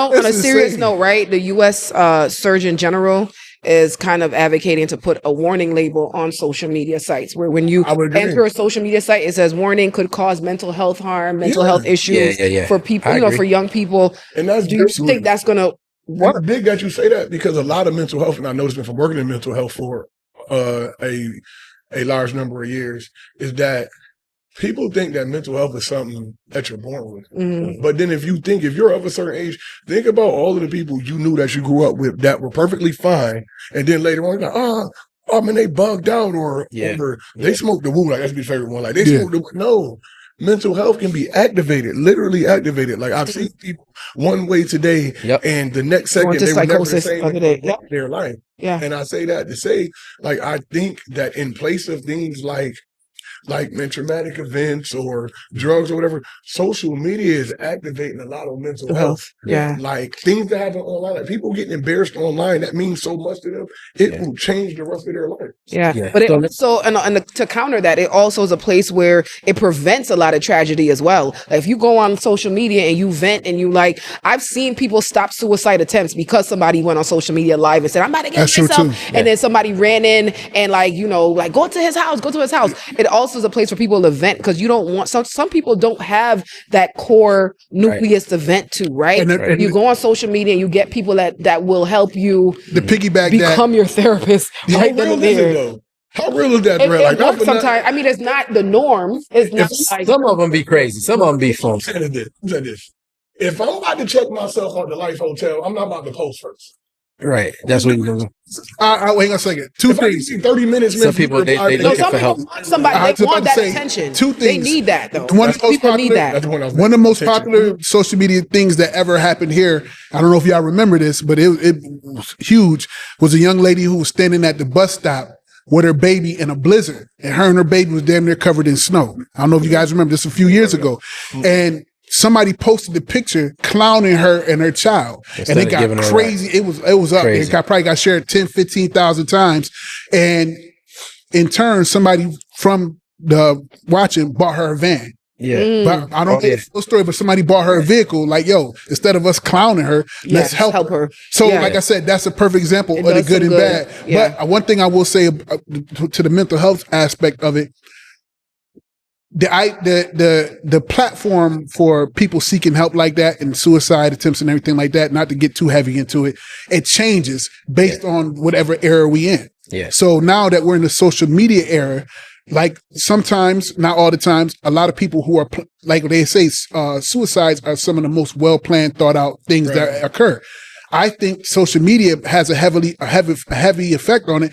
note, right? The U.S. Surgeon General is kind of advocating to put a warning label on social media sites, where when you enter a social media site, it says warning could cause mental health harm, mental health issues for people, for young people. And do you think that's going to work? It's big that you say that, because a lot of mental health, and I noticed it from working in mental health for a large number of years, is that people think that mental health is something that you're born with. Mm-hmm. But then if you're of a certain age, think about all of the people you knew that you grew up with that were perfectly fine. And then later on, you're like, I mean, they bugged out or they smoke the woo. Like, that's my favorite one. Like, they smoke the no. Mental health can be activated, literally activated. Like, I've seen people one way today, and the next second they were never the same in their life. Yeah. And I say that to say, like, I think that in place of things like traumatic events or drugs or whatever, social media is activating a lot of mental health. Yeah. Like things that happen online, like people getting embarrassed online, that means so much to them. It will change the rest of their life. Yeah. But it also, and to counter that, it also is a place where it prevents a lot of tragedy as well. Like if you go on social media and you vent and you like, I've seen people stop suicide attempts because somebody went on social media live and said, I'm about to get myself. And then somebody ran in and like, you know, like go to his house. It also is a place for people to vent because you don't want some people don't have that core nucleus to vent to, right? And you go on social media and you get people that will help you become your therapist. Right then and there. How real is that? It works sometimes. I mean, it's not the norm. It's not like, some of them be crazy. Some of them be fun. If I'm about to check myself on the Life Hotel, I'm not about to post first. Right. That's what you're doing. Wait a second. Two things. 30 minutes. Some people they looking for help. Somebody they want that attention. Two things. They need that though. One of the most popular social media things that ever happened here. I don't know if y'all remember this, but it was huge. Was a young lady who was standing at the bus stop with her baby in a blizzard, and her baby was damn near covered in snow. I don't know if you guys remember this a few years ago, and somebody posted the picture clowning her and her child. And it got crazy. It was up. Crazy. It probably got shared 10, 15,000 times. And in turn, somebody from the watching bought her a van. Yeah. But I don't know the full story, but somebody bought her a vehicle. Like, yo, instead of us clowning her, let's help her. So like I said, that's a perfect example of the good and bad. Yeah. But one thing I will say to the mental health aspect of it, the platform for people seeking help like that and suicide attempts and everything like that, not to get too heavy into it, it changes based on whatever era we in. Yeah. So now that we're in the social media era, like sometimes, not all the times, a lot of people who are like they say, suicides are some of the most well-planned, thought out things that occur. I think social media has a heavy effect on it.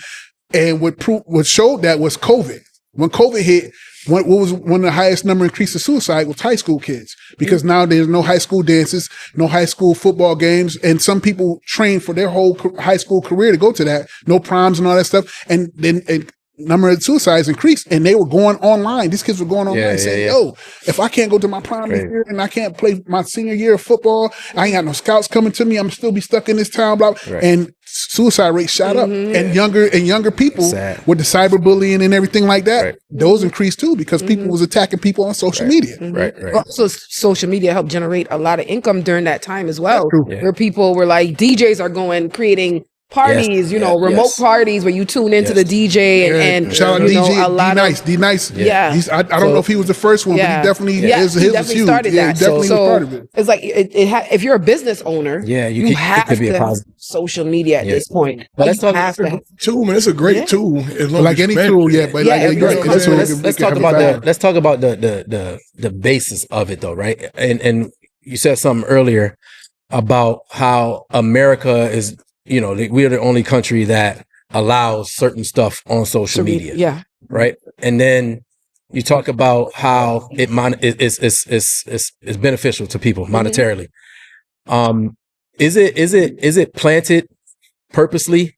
And what showed that was COVID. When COVID hit, what was one of the highest number increase of suicide was high school kids, because now there's no high school dances, no high school football games. And some people train for their whole high school career to go to that, no proms and all that stuff. And then number of suicides increased, and they were going online. These kids were going online saying, yo, if I can't go to my prom this year and I can't play my senior year of football, I ain't got no scouts coming to me, I'm still be stuck in this town, blah. And suicide rates shot up. And younger people with the cyberbullying and everything like that, those increased too, because people was attacking people on social media. Also, social media helped generate a lot of income during that time as well, where people were like, DJs are creating parties, remote parties where you tune into the DJ and shout out DJ D-Nice. Yeah. I don't know if he was the first one, but he definitely was huge. Started that. Definitely was part of it. It's like if you're a business owner, you have to have social media at this point. But let's talk about tool, man. It's a great tool. Like any tool, but let's talk about the basis of it though, right? And you said something earlier about how America is, we are the only country that allows certain stuff on social media. Yeah. Right. And then you talk about how it is beneficial to people monetarily. Is it planted purposely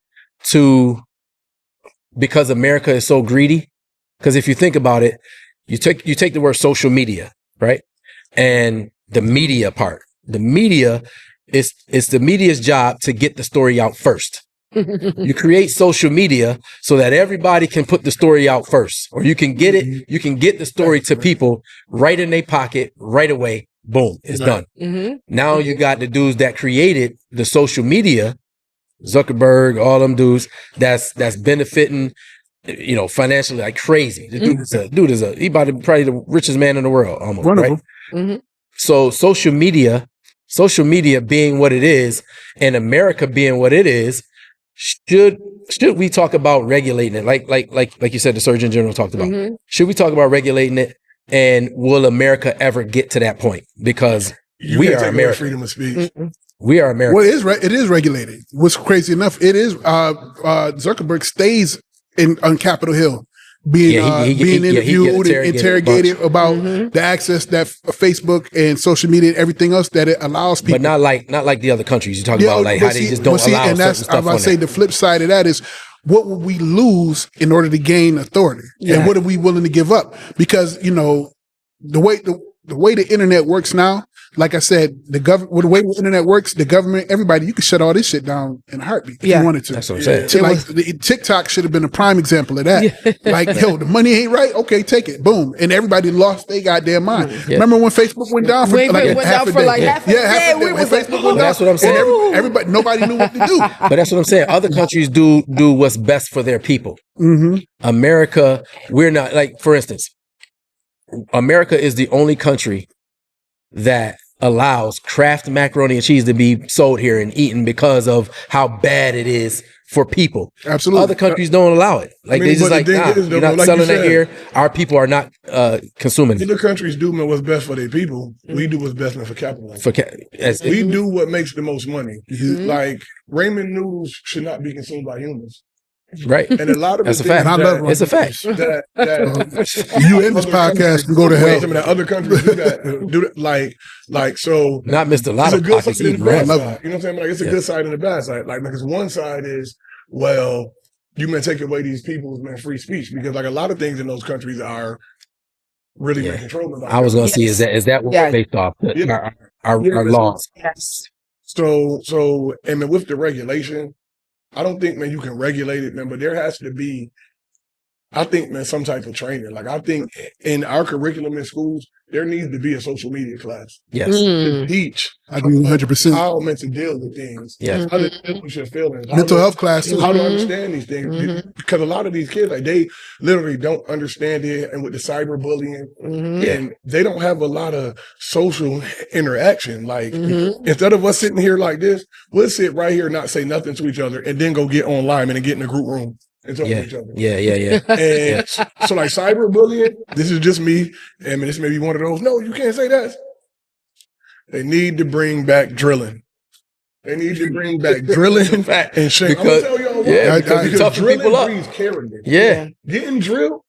because America is so greedy? Because if you think about it, you take the word social media, right? And the media part, the media it's the media's job to get the story out first. You create social media so that everybody can put the story out first, or you can get it. You can get the story to people right in their pocket right away. Boom, it's done. Now you got the dudes that created the social media, Zuckerberg, all them dudes that's benefiting, financially like crazy. The dude is he probably the richest man in the world almost, right? So social media being what it is, and America being what it is, should we talk about regulating it? Like you said, the Surgeon General talked about. Should we talk about regulating it? And will America ever get to that point? Because we are America. Freedom of speech. We are America. Well, it is regulated. What's crazy enough, it is Zuckerberg stays on Capitol Hill. Being interviewed and interrogated about the access that Facebook and social media and everything else that it allows people. But not like the other countries. You talk about like how they just don't allow and that's stuff I say the flip side of that is what would we lose in order to gain authority, and what are we willing to give up? Because the way the internet works now. Like I said, the way the internet works, the government, everybody, you can shut all this shit down in a heartbeat if you wanted to. That's what I'm saying. TikTok should have been a prime example of that. Like, the money ain't right. Okay, take it. Boom. And everybody lost their goddamn mind. Remember when Facebook went down for half a day? Half a day. When Facebook went down. That's what I'm saying. And everybody, nobody knew what to do. But that's what I'm saying. Other countries do what's best for their people. America, we're not, like, for instance, America is the only country that allows Kraft macaroni and cheese to be sold here and eaten because of how bad it is for people. Absolutely. Other countries don't allow it. Like, they just like, nah, you're not selling it here. Our people are not consuming it. Other countries do what's best for their people. We do what's best for capitalism. We do what makes the most money. Like, ramen noodles should not be consumed by humans. Right. And a lot of that's a fact. It's a fact. You in this podcast can go to hell. Some of the other countries do that. Like so. Not missed a lot of pockets eating bread. You know what I'm saying? Like, it's a good side and a bad side. Like, because one side is, well, you may take away these people's free speech, because like a lot of things in those countries are really controlled. I was going to see, is that what we're based off? Our laws. Yes. So, and with the regulation, I don't think, you can regulate it, but there has to be, I think, some type of training. Like, I think in our curriculum in schools, there needs to be a social media class. Yes. To teach. I agree 100%. How meant to deal with things. Yes. How to deal with your feelings. Mental health classes. How to understand these things. Because a lot of these kids, like, they literally don't understand it. And with the cyberbullying, and they don't have a lot of social interaction. Like, instead of us sitting here like this, we'll sit right here and not say nothing to each other and then go get online and get in a group room and talk to each other. Yeah. And so, like, cyberbullying, this is just me. And this may be one of those, no, you can't say that. They need to bring back drilling. They need to bring back drilling and shame. I'm going to tell y'all why. Because drilling breeds character. Yeah. Getting drilled,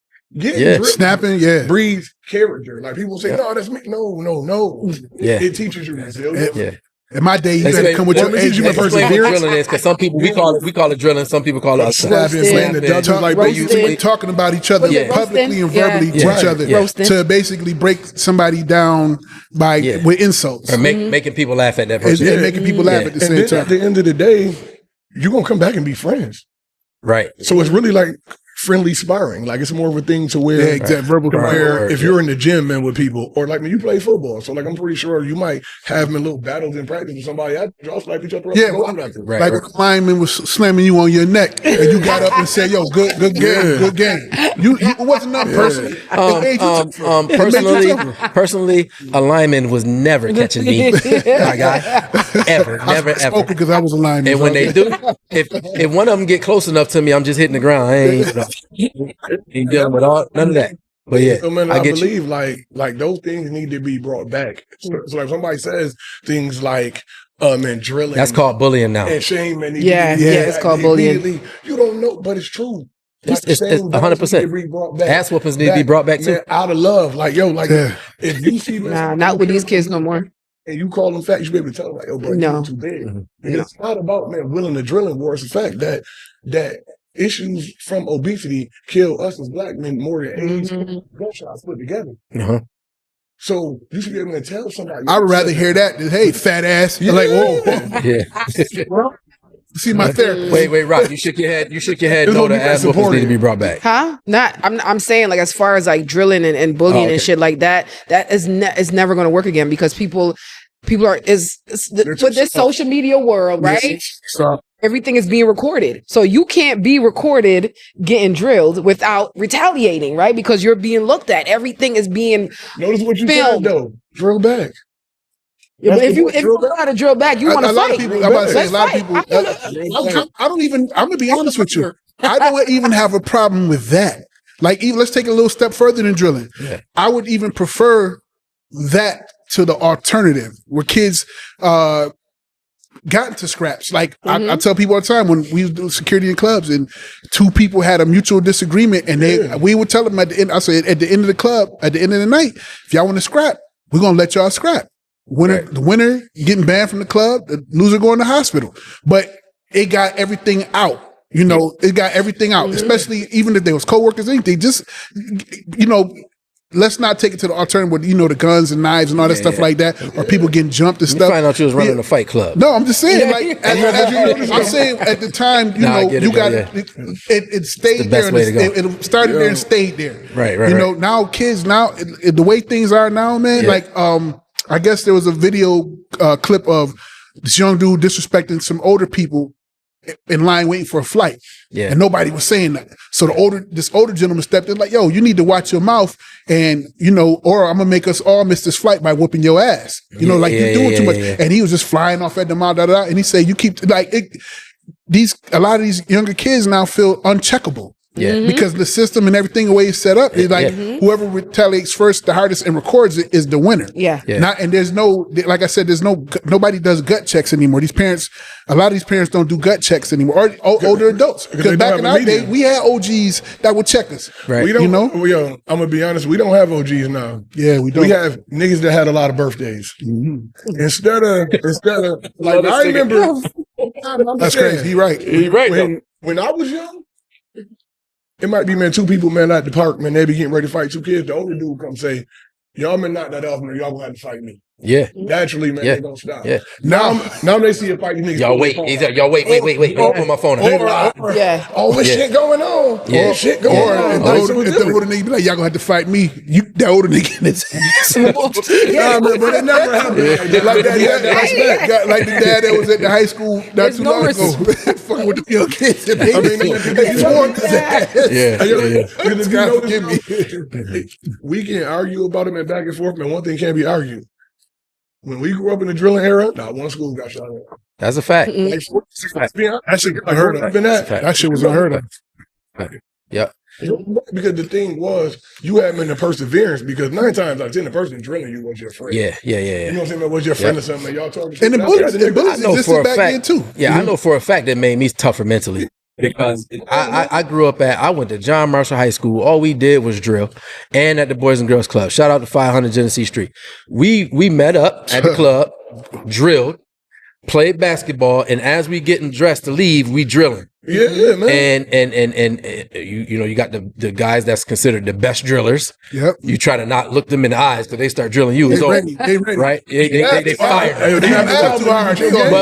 snapping, breeds character. Like, people say, no, that's me. No. Yeah. It teaches you resilience. Yeah. In my day, you had to come with your edge. Drilling is, because some people, we call it drilling. Some people call it talking about each other publicly and verbally to each other to basically break somebody down with insults or making people laugh at that person. Making people laugh at the same time. At the end of the day, you're gonna come back and be friends, right? So it's really like friendly sparring. Like, it's more of a thing to where verbal compare if you're in the gym, with people, or like when you play football. So, like, I'm pretty sure you might have little battles in practice with somebody. Y'all slap each other up. Like a lineman was slamming you on your neck, and you got up and said, "Yo, good game." You it wasn't that person. Personally, a lineman was never catching me, my guy, ever, never. Because I was a lineman. And when they do, if one of them get close enough to me, I'm just hitting the ground. I ain't dealing with none of that. But I believe like those things need to be brought back. So like, somebody says things like and drilling. That's called bullying now. And shame. And it's called bullying. You don't know, but it's true. It's 100%. Ass whoopings need to be brought back too. Out of love. Like, if you see not with these kids no more. And you call them fat, you should be able to tell them, like, yo, bro, you're too big. It's not about, willing to drilling war. It's the fact that issues from obesity kill us as black men more than AIDS gunshots put together. So you should be able to tell somebody. I would rather hear that than, hey, fat ass. You're like, whoa. See my therapist. Wait, Rock. You shook your head. No, the ass whoopings need to be brought back. Huh? Not. I'm saying, like, as far as like drilling and bullying and shit like that, that is never going to work again, because people are with this social media world, right? Everything is being recorded. So you can't be recorded getting drilled without retaliating, right? Because you're being looked at. Everything is being Notice what you filmed. said, though. Drill back. Yeah, but if you know how to drill back, you want to fight. I'm about to say, a lot of people, I don't even, I'm going to be honest with you. I don't even have a problem with that. Like, even, let's take it a little step further than drilling. I would even prefer that to the alternative, where kids, got into scraps. Like I tell people all the time when we do security in clubs and two people had a mutual disagreement and we would tell them at the end, I said at the end of the club, at the end of the night, if y'all want to scrap, we're going to let y'all scrap. The winner getting banned from the club, the loser going to hospital. But it got everything out. You know, it got everything out, especially even if there was coworkers, anything, just, you know, let's not take it to the alternative with, you know, the guns and knives and all that stuff like that, or people getting jumped and stuff. Find out you was running a fight club. No, I'm just saying, like, I'm saying at the time, you know, you got it stayed there. It started there and stayed there. Right. You know, now kids, the way things are now, man, like, I guess there was a video clip of this young dude disrespecting some older people in line waiting for a flight. Yeah. And nobody was saying that. So this older gentleman stepped in like, yo, you need to watch your mouth and, you know, or I'm going to make us all miss this flight by whooping your ass. You know, like you're doing too much. And he was just flying off at the mouth, and he said, you keep like a lot of these younger kids now feel uncheckable. Yeah. Because the system and everything the way it's set up is like whoever retaliates first the hardest and records it is the winner. And there's no, like I said, nobody does gut checks anymore. A lot of these parents don't do gut checks anymore, or older adults. Because back in our day, we had OGs that would check us. Right. We don't, you know? I'm gonna be honest, we don't have OGs now. Yeah, we don't. We have niggas that had a lot of birthdays. Instead of like I remember that's crazy. He right. When I was young, it might be, man, two people, man, at the park, man, they be getting ready to fight two kids. The older dude come say, y'all man knock that off, man, y'all gonna have to fight me. Yeah. Naturally, man, they don't stop. Yeah. Now they see a fight, these niggas. Y'all wait. Don't put my phone on. Shit going on. Yeah. Shit going on. If the older nigga be like, y'all gonna have to fight me, that older nigga in his ass. But it never happened. Like that. Like the dad that was at the high school not too long ago. Fucking with the young kids. I mean, we can argue about it, man, back and forth, man. One thing can't be argued. When we grew up in the drilling era, not one school got shot at. That's a fact. That shit was unheard of. That shit was unheard of. Yeah. Because the thing was, you had them in the perseverance because 9 times out of 10, the person drilling you was your friend. Yeah. You know what I'm saying? Was your friend or something? Y'all talking and the bullets existed back then too. Yeah, I know for a fact that made me tougher mentally. Because I grew up I went to John Marshall High School. All we did was drill, and at the Boys and Girls Club. Shout out to 500 Genesee Street. We met up at the club, drilled, played basketball, and as we getting dressed to leave, we drilling. Yeah, man. And you know, you got the guys that's considered the best drillers. Yep. You try to not look them in the eyes because they start drilling you. They ready. Right? They fired.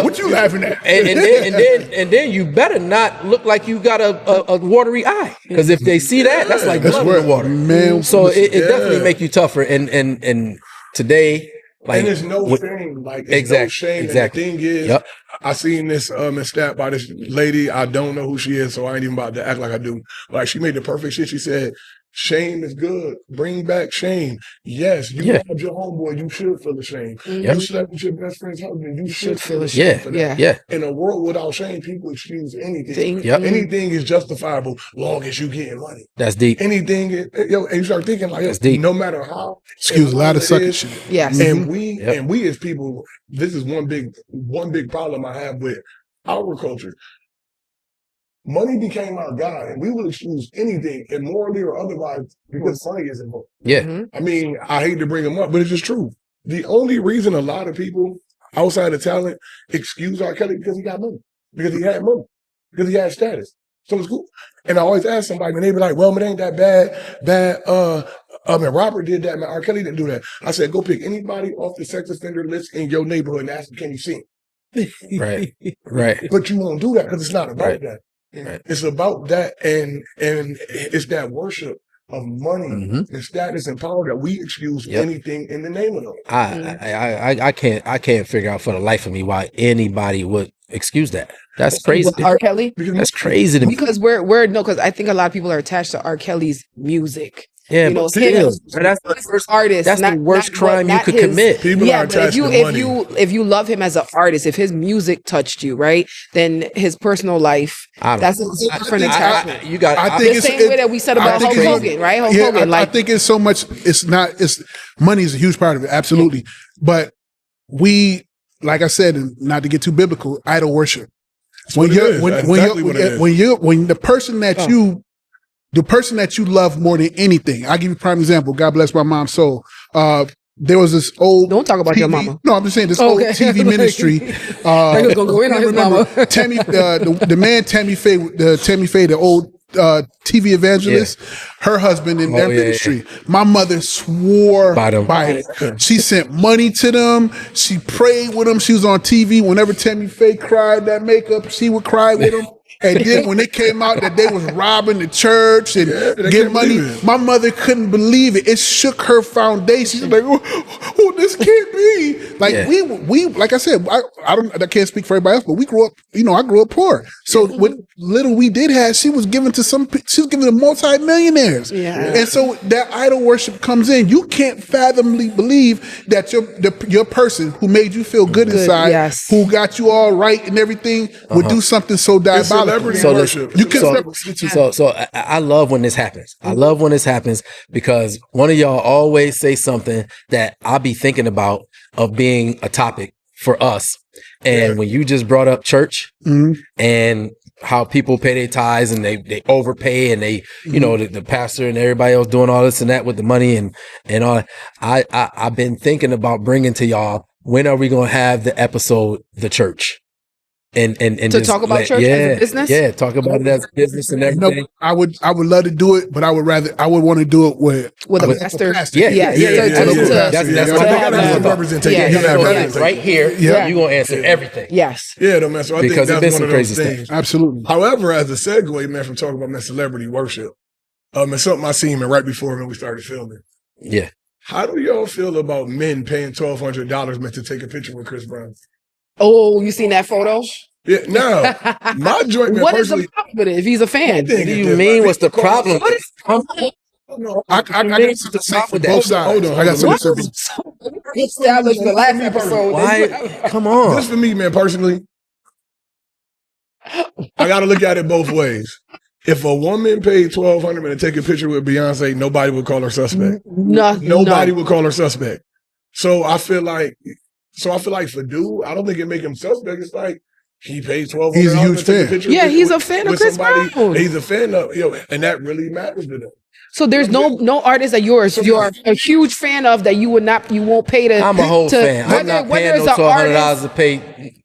What you laughing at? And then you better not look like you got a watery eye, because if they see that, that's like blood in the water. Man, so it definitely make you tougher. And today. Like, and there's no shame. Like, it's no shame. Exactly. And the thing is, I seen this stat by this lady. I don't know who she is, so I ain't even about to act like I do. Like, she made the perfect shit. She said, shame is good. Bring back shame. Yes, you robbed your homeboy. You should feel ashamed. You slept with your best friend's husband. You should feel ashamed for that. In a world without shame, people excuse anything. Anything is justifiable long as you getting money. That's deep. Anything is, and you start thinking like, that's deep. No matter how. Excuse a lot of sucker shit. Yes. And we as people, this is one big problem I have with our culture. Money became our God, and we will excuse anything, immorally or otherwise, because money is involved. Yeah. I mean, I hate to bring them up, but it's just true. The only reason a lot of people outside of talent excuse R. Kelly because he got money, because he had money, because he had status. So it's cool. And I always ask somebody, and they be like, well, it ain't that bad. I mean, Robert did that, man. R. Kelly didn't do that. I said, go pick anybody off the sex offender list in your neighborhood and ask them, can you see him? Right. But you won't do that because it's not about that. Right. It's about that, and it's that worship of money and status and power that we excuse anything in the name of them. I can't figure out for the life of me why anybody would excuse that. That's crazy. R. Kelly? That's crazy to me. Because because I think a lot of people are attached to R. Kelly's music. Yeah, you know, that's the first artist. That's the worst crime you could commit. People are attached to money. If you love him as an artist, if his music touched you, right, then his personal life, that's a different attachment. I think the same way that we said about Hulk Hogan, right? Hulk Hogan, I think it's so much. It's money is a huge part of it, absolutely. But we like I said, and not to get too biblical, idol worship. When the person that you love more than anything, I'll give you a prime example. God bless my mom's soul. There was this old. Don't talk about TV, your mama. No, I'm just saying this old TV ministry. Gonna go in on his mama. Tammy, the man Tammy Faye, the old TV evangelist, her husband in their ministry. Yeah. My mother swore by it. She sent money to them. She prayed with them. She was on TV. Whenever Tammy Faye cried that makeup, she would cry with them. And then when it came out that they was robbing the church and getting money, my mother couldn't believe it. It shook her foundation. She's like, "Oh, this can't be." Like we, like I said, I can't speak for everybody else, but we grew up. I grew up poor. So what little we did have, she was giving to multi-millionaires. Yeah. And so that idol worship comes in. You can't fathomably believe that your person who made you feel good inside, who got you all right and everything, would do something so diabolical. So I love when this happens. I love when this happens because one of y'all always say something that I'll be thinking about of being a topic for us. And when you just brought up church and how people pay their tithes and they overpay and they, the pastor and everybody else doing all this and that with the money and all. I've been thinking about bringing to y'all, when are we going to have the episode, The Church? And to talk about church as a business? Yeah, talk about it as a business and everything. I would love to do it, but I would want to do it with a pastor. Yeah. That's what I representation. Right here, you're gonna answer everything. Yes. Yeah, man. So I think that's one of those things. Stuff. Absolutely. However, as a segue, man, from talking about celebrity worship, it's something I seen right before when we started filming. Yeah. How do y'all feel about men paying $1,200 to take a picture with Chris Brown? Oh, you seen that photo? Yeah, no. My joint, man, what is the problem with it if he's a fan? What do you mean? What's the problem? I got something to say for both sides. Hold on, I got something to say. We established the last episode. Why? Come on. Just for me, man, personally, I got to look at it both ways. If a woman paid $1,200 to take a picture with Beyonce, nobody would call her suspect. Nobody would call her suspect. So I feel like for dude, I don't think it make him suspect. It's like he pays $1,200. He's a huge fan. He's a fan of Chris Brown. He's a fan of and that really matters to them. So there's no artist that you're a huge fan of that you won't pay to. I'm a whole fan. I'm not paying no $1,200 to pay.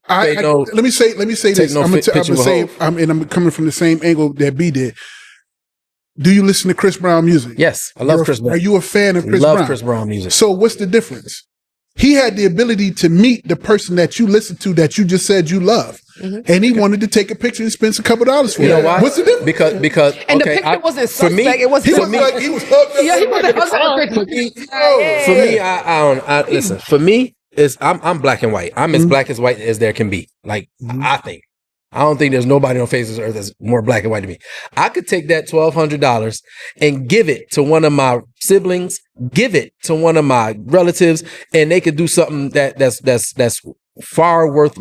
Let me say this. I'm coming from the same angle that B did. Do you listen to Chris Brown music? Yes, I love Chris Brown. Are you a fan of Chris Brown? Love Chris Brown music. So what's the difference? He had the ability to meet the person that you listen to that you just said you love. And he wanted to take a picture and spend a couple of dollars for it. You know why? What's the difference? Because and the picture wasn't suspect. For me, it was he was hugged up. Yeah, he wasn't For me, I listen. For me, I'm black and white. I'm as black as white as there can be. Like I don't think there's nobody on face of this earth that's more black and white than me. I could take that $1,200 and give it to one of my siblings, give it to one of my relatives, and they could do something that's far worth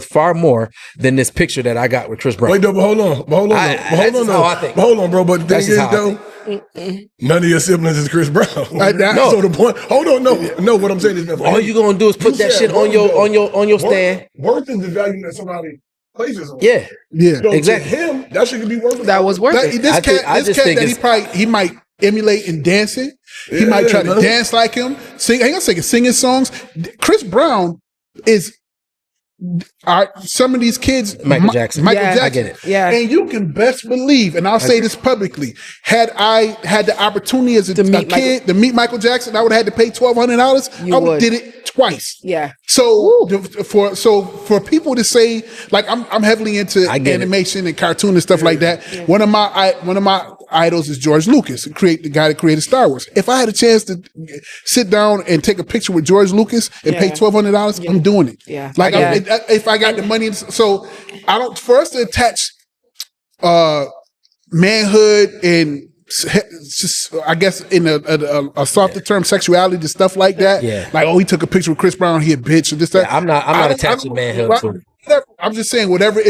far more than this picture that I got with Chris Brown. Wait, but hold on, hold on, bro. But the thing is, though, none of your siblings is Chris Brown. No. So the point. Hold on, no. What I'm saying is, all you gonna do is put that shit on your stand. Worth is the value that somebody places on. Yeah, so exactly. To him, that should be worth it. That was worth it. This cat he might emulate in dancing. He might try to dance like him. Sing. I ain't gonna say singing songs. Chris Brown is. Some of these kids, Michael Jackson. I get it. Yeah, and you can best believe, and I'll say this publicly: had I had the opportunity as a kid to meet Michael Jackson, I would have had to pay $1,200. I would did it twice. Yeah. So for people to say, like, I'm heavily into animation and cartoon and stuff like that. Yeah. One of my idols is George Lucas, the guy that created Star Wars. If I had a chance to sit down and take a picture with George Lucas and pay $1,200, I'm doing it. Yeah. Like if I got the money, so I don't. For us to attach manhood and I guess in a softer term, sexuality to stuff like that. Yeah. Like, he took a picture with Chris Brown, he a bitch, or this that. Yeah, I'm not attaching manhood to it. I'm just saying whatever.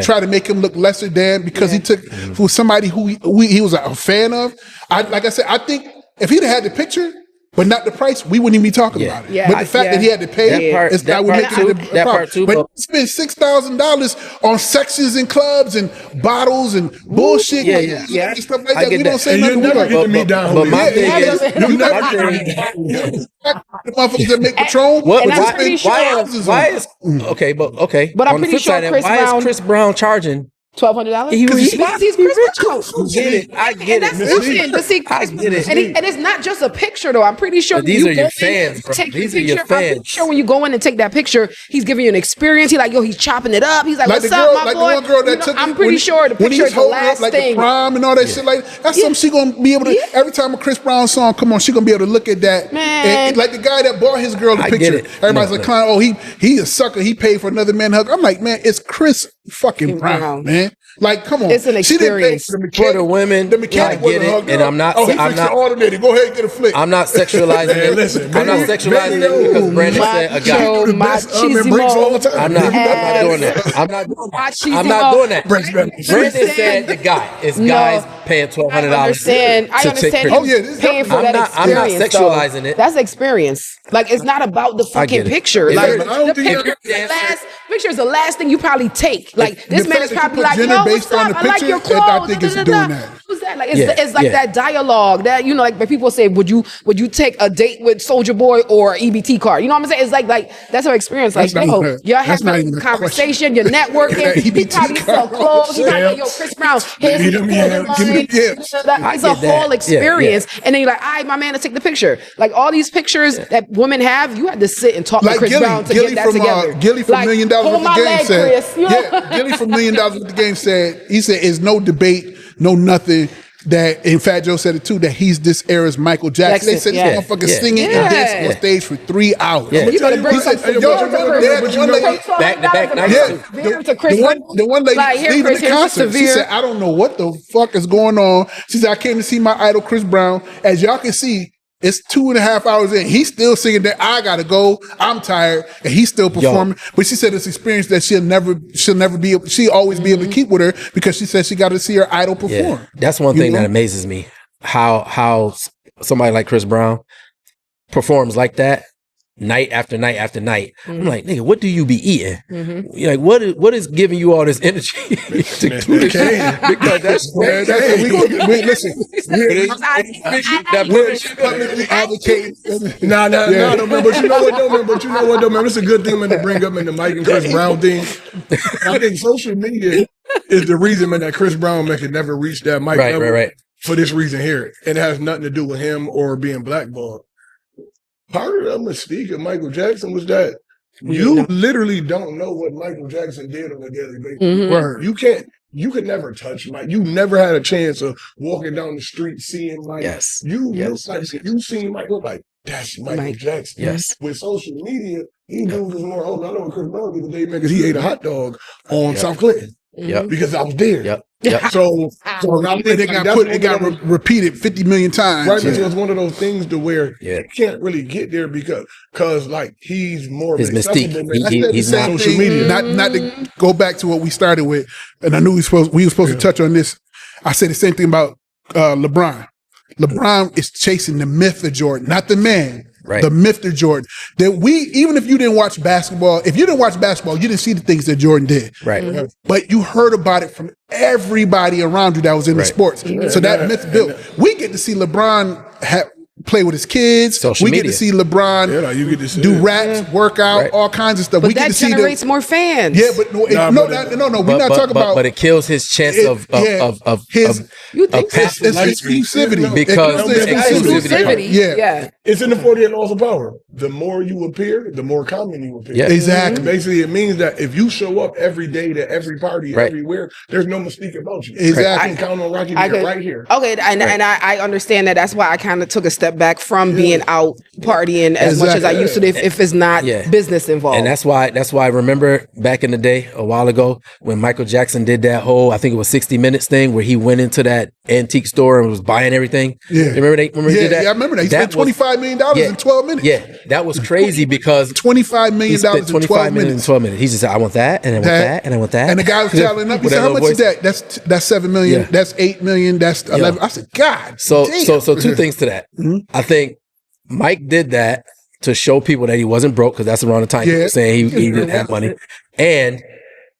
Try to make him look lesser than because he took for somebody who he was a fan of. I think if he'd had the picture, but not the price, we wouldn't even be talking about it. Yeah. But the fact that he had to pay, that would make it a problem. Too, but he spent $6,000 on sections and clubs and bottles and bullshit and stuff like that. We don't say nothing. You never get to meet down. But my thing is, you never the motherfuckers that make Patron. Why is okay? But I'm pretty sure why is Chris Brown charging $1,200? Because he's Chris Brown. I get it. And that's I get it. And it's not just a picture, though. I'm pretty sure these are your fans, bro. These are your fans. I'm pretty sure when you go in and take that picture, he's giving you an experience. He's like, yo, he's chopping it up. He's like, what's up, my boy? The one girl that took I'm pretty sure the picture is the last thing. The prom and all that shit like that's something she gonna be able to. Every time a Chris Brown song come on, she gonna be able to look at that. Man. And like the guy that bought his girl the picture. Everybody's like, oh, he a sucker. He paid for another man hug. I'm like, man, it's Chris fucking Brown, man. Like, come on. It's an experience for the women. The mechanic I get it, and I'm not. Oh, he fixed the alternator. Go ahead and get a flick. I'm not sexualizing it. Listen, I'm not sexualizing it because Brandon said a guy. I'm not doing that. I'm not doing that. Brandon said the guy. It's guys paying $1,200. I understand. Paying for that experience. I'm not sexualizing it. That's experience. Like, it's not about the fucking picture. Like, the picture is the last thing you probably take. Like, this man is probably like, yo, what's up? I like your clothes. I think it's doing that. Who's that? Like, it's like that dialogue that, you know, like when people say, would you take a date with Soulja Boy or EBT card? You know what I'm saying? It's like that's our experience. Like, yo, you're having a conversation, you're networking. He probably sell clothes. He's like, yo, Chris Brown, here's it's a whole experience. And then you're like, all right, my man, to take the picture. Like, all these pictures that women have, you had to sit and talk to Chris Brown to get that together. Gilly from $1 Million with the Game said, Gilly from $1 Million with the Game said, he said, it's no debate, no nothing. That, in fact, Joe said it too, that he's this era's Michael Jackson. They said this motherfucker singing and dancing on stage for 3 hours. Yeah. You better bring some back-to-back nights. The one lady leaving the concert, she said, I don't know what the fuck is going on. She said, I came to see my idol, Chris Brown. As y'all can see, it's 2.5 hours in. He's still singing that I gotta go. I'm tired, and he's still performing. But she said it's experience that she'll always be able to keep with her because she said she got to see her idol perform. Yeah. That's one thing that amazes me. How somebody like Chris Brown performs like that night after night after night. I'm like, nigga, what do you be eating? You're like, what is giving you all this energy? Because that's we listen. Publicly advocate. No, man. But you know what, though, man? It's a good thing, man, to bring up in the Mike and Chris Brown thing. I think social media is the reason, man, that Chris Brown, man, could never reach that Mike level. Right. For this reason here. And it has nothing to do with him or being blackballed. Part of the mystique of Michael Jackson was that you literally don't know what Michael Jackson did on a daily basis. You could never touch Mike. You never had a chance of walking down the street seeing Mike. You seen Mike, look like, that's Michael Jackson. Yes. With social media, he dudes was more, I know what Chris Brown did the day, man, because he ate a hot dog on South Clinton. Because I was there. So it got repeated 50 million times. Right, because it's one of those things to where you can't really get there because like he's more his mystique. He's not social media. Not to go back to what we started with, and I knew we were supposed to touch on this. I said the same thing about LeBron. LeBron is chasing the myth of Jordan, not the man. Right. The myth of Jordan. That even if you didn't watch basketball, you didn't see the things that Jordan did. Right. But you heard about it from everybody around you that was in the sports. So that myth built. We get to see LeBron play with his kids. We get to see LeBron do raps, work out, all kinds of stuff. But that generates more fans. Yeah, but no, we're not talking about. But it kills his chance of exclusivity because exclusivity. Yeah. It's in the 48 laws of power. The more you appear, the more common you appear. Yeah. Exactly. Basically, it means that if you show up every day to every party, everywhere, there's no mystique about you. Exactly. I can count on Rocky right here. Okay, and I understand that. That's why I kind of took a step back from being out partying as much as I used to if it's not business involved. And that's why I remember back in the day a while ago when Michael Jackson did that whole, I think it was 60 Minutes thing where he went into that antique store and was buying everything. Yeah. Remember he did that? Yeah, I remember that. He spent $25 million in 12 minutes. Yeah, that was crazy because $25 million in 12 minutes. He just said, I want that, and I want that, and I want that. And the guy was tallying up. He said, how much is that? That's 7 million. Yeah. That's 8 million. That's 11. I said, God. So two things to that. I think Mike did that to show people that he wasn't broke, because that's around the time he was saying he didn't have money. And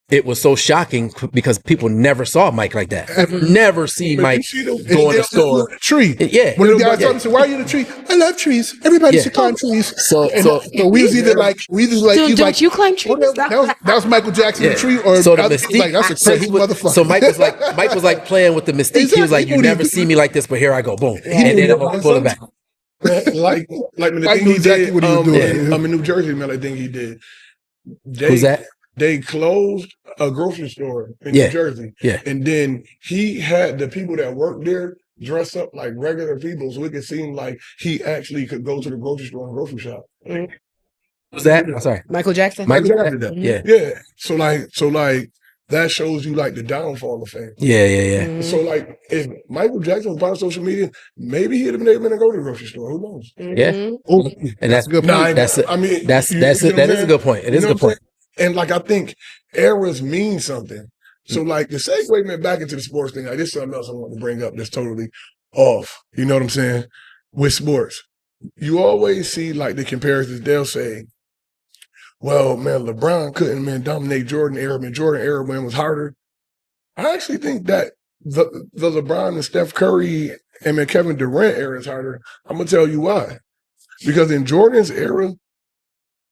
it was so shocking because people never saw Mike like that. Never see Mike go in the store. Tree. Yeah. When the guys said, "Why are you in a tree?" I love trees. Everybody should climb trees. So we was either like, don't you climb trees? That was Michael Jackson in the tree, or so the mystique. Like, that's a crazy motherfucker. So Mike was like playing with the mystique. Exactly. He was like, "You never see me like this, but here I go, boom," and then I'm gonna pull it back. like when the thing he did, in New Jersey, man, I think he did. Who's that? They closed a grocery store in New Jersey. Yeah. And then he had the people that worked there dress up like regular people so it could seem like he actually could go to the grocery store and grocery shop. Who's that? I'm sorry. Michael Jackson? Michael Jackson did that. Mm-hmm. Yeah. So that shows you like the downfall of fame. Yeah. Mm-hmm. So like if Michael Jackson was on social media, maybe he'd have been able to go to the grocery store. Who knows? Mm-hmm. Yeah. And that's a good point. That is a good point. It is a good point. And like I think eras mean something. So like the segue back into the sports thing, like this is something else I want to bring up that's totally off. You know what I'm saying? With sports. You always see like the comparisons. They'll say, well, man, LeBron couldn't dominate Jordan era. Man, Jordan era was harder. I actually think that the LeBron and Steph Curry and Kevin Durant era is harder. I'm gonna tell you why. Because in Jordan's era,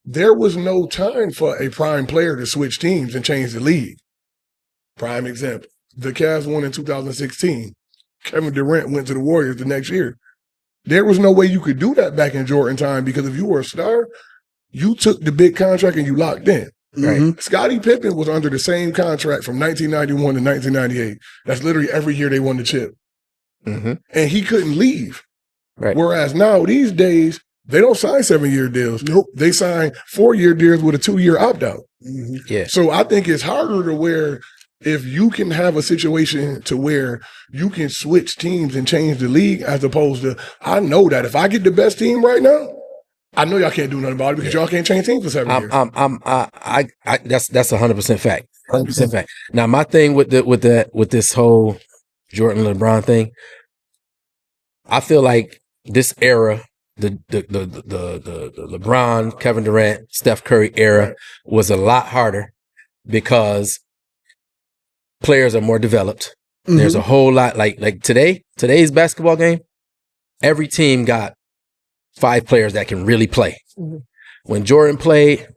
there was no time for a prime player to switch teams and change the league. Prime example, the Cavs won in 2016. Kevin Durant went to the Warriors the next year. There was no way you could do that back in Jordan time because if you were a star, you took the big contract and you locked in. Right? Mm-hmm. Scottie Pippen was under the same contract from 1991 to 1998. That's literally every year they won the chip. Mm-hmm. And he couldn't leave. Right. Whereas now, these days, they don't sign 7-year deals. Nope. They sign 4-year deals with a 2-year opt-out. Mm-hmm. Yeah. So I think it's harder to where if you can have a situation to where you can switch teams and change the league as opposed to, I know that if I get the best team right now, I know y'all can't do nothing about it because y'all can't change teams for 7 years. That's 100% fact. 100% fact. Now, my thing with this whole Jordan LeBron thing, I feel like this era, the LeBron, Kevin Durant, Steph Curry era was a lot harder because players are more developed. Mm-hmm. There's a whole lot like today's basketball game. Every team got 5 players that can really play. Mm-hmm. When Jordan played,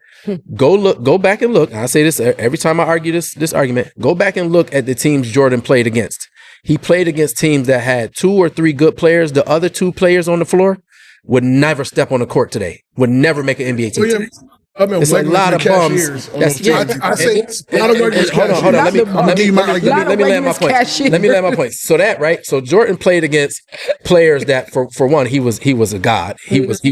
go back and look. I say this every time I argue this argument. Go back and look at the teams Jordan played against. He played against teams that had 2 or 3 good players. The other 2 players on the floor would never step on the court today. Would never make an NBA team today. I mean, it's a lot of bums. I say hold on. Let me land my point. Let me land my point. So So Jordan played against players that, for one, he was a god. He was a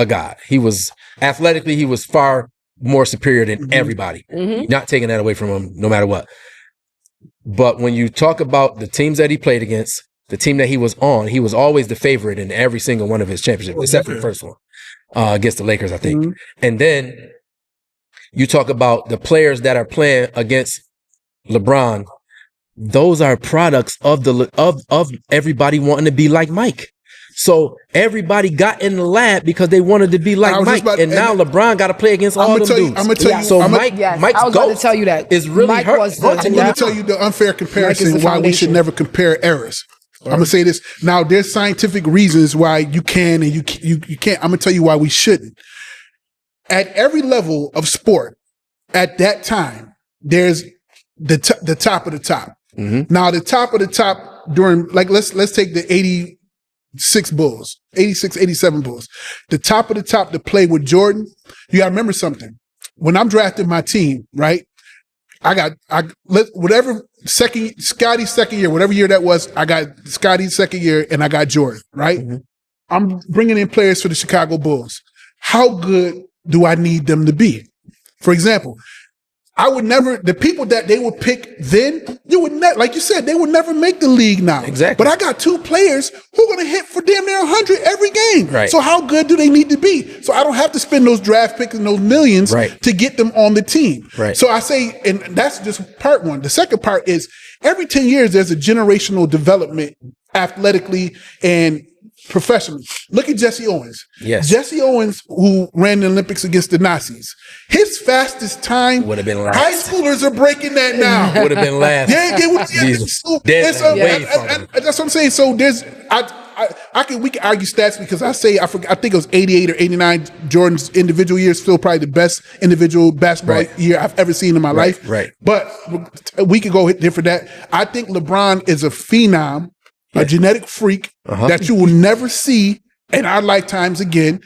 god. He was athletically, he was far more superior than everybody. Mm-hmm. Not taking that away from him, no matter what. But when you talk about the teams that he played against, the team that he was on, he was always the favorite in every single one of his championships, except for the first one. Against the Lakers, I think. Mm-hmm. And then you talk about the players that are playing against LeBron. Those are products of of everybody wanting to be like Mike. So everybody got in the lab because they wanted to be like Mike. And now LeBron got to play against all them dudes. I'm going to tell you. So Mike's going to tell you that is really Mike hurting. I'm going to tell you the unfair comparison why we should never compare eras. I'm going to say this. Now, there's scientific reasons why you can and you can't. I'm going to tell you why we shouldn't. At every level of sport, at that time, there's the top of the top. Mm-hmm. Now, the top of the top during, like, let's take the 86 Bulls, 86, 87 Bulls. The top of the top to play with Jordan, you got to remember something. When I'm drafting my team, right, Scotty's second year, whatever year that was, I got Scotty's second year and I got Jordan, right? Mm-hmm. I'm bringing in players for the Chicago Bulls. How good do I need them to be? For example, the people that they would pick then, you would never, like you said, they would never make the league now. Exactly. But I got 2 players who are going to hit for damn near 100 every game. Right. So how good do they need to be? So I don't have to spend those draft picks and those millions to get them on the team. Right. So I say, and that's just part one. The second part is every 10 years, there's a generational development athletically and professionally. Look at Jesse Owens. Yes. Jesse Owens, who ran the Olympics against the Nazis, his fastest time would have been last. High schoolers are breaking that now. Would have been last. That's what I'm saying. So we can argue stats because I think it was 88 or 89. Jordan's individual year is still probably the best individual basketball year I've ever seen in my life. Right. But we could go here for that. I think LeBron is a phenom, a genetic freak that you will never see in our lifetimes again.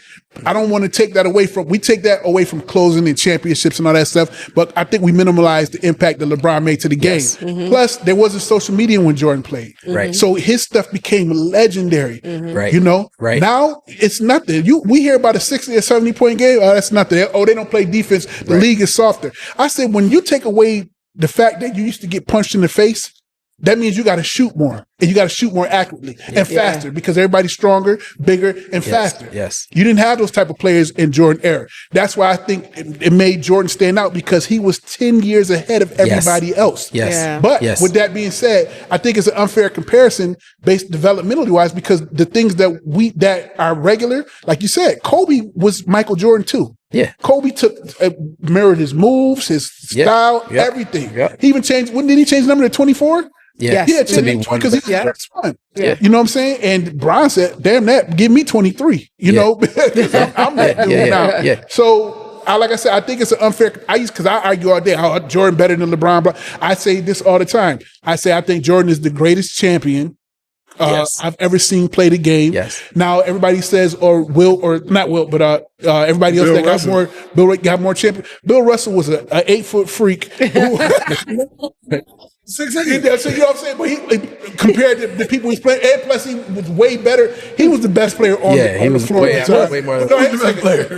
I don't want to take that away from, we take that away from closing and championships and all that stuff, but I think we minimalize the impact that LeBron made to the game. Yes. Plus, there wasn't social media when Jordan played. Right. So his stuff became legendary. Right. You know? Right. Now, it's nothing. We hear about a 60 or 70 point game. Oh, that's nothing. Oh, they don't play defense. The league is softer. I said, when you take away the fact that you used to get punched in the face, that means you got to shoot more, and you got to shoot more accurately and faster because everybody's stronger, bigger, and faster. Yes. You didn't have those type of players in Jordan era. That's why I think it made Jordan stand out because he was 10 years ahead of everybody else. Yes. Yeah. But with that being said, I think it's an unfair comparison based developmentally wise because the things that are regular, like you said, Kobe was Michael Jordan too. Yeah. Kobe mirrored his moves, his style, everything. Yep. He even changed. When did he change the number to 24? Yeah. Yeah, because he's fun. Yeah. You know what I'm saying? And Bron said, damn that, give me 23. You know, I'm that dude now. Yeah. So like I said, I think it's an unfair, because I argue all day, how Jordan better than LeBron, but I say this all the time. I say, I think Jordan is the greatest champion I've ever seen play the game. Yes. Now everybody says, everybody else Bill that Russell. got more champion. Bill Russell was an 8-foot freak. So you know what I'm saying? But he compared to the people he's playing, and plus he was way better. He was the best player on the floor. Way more.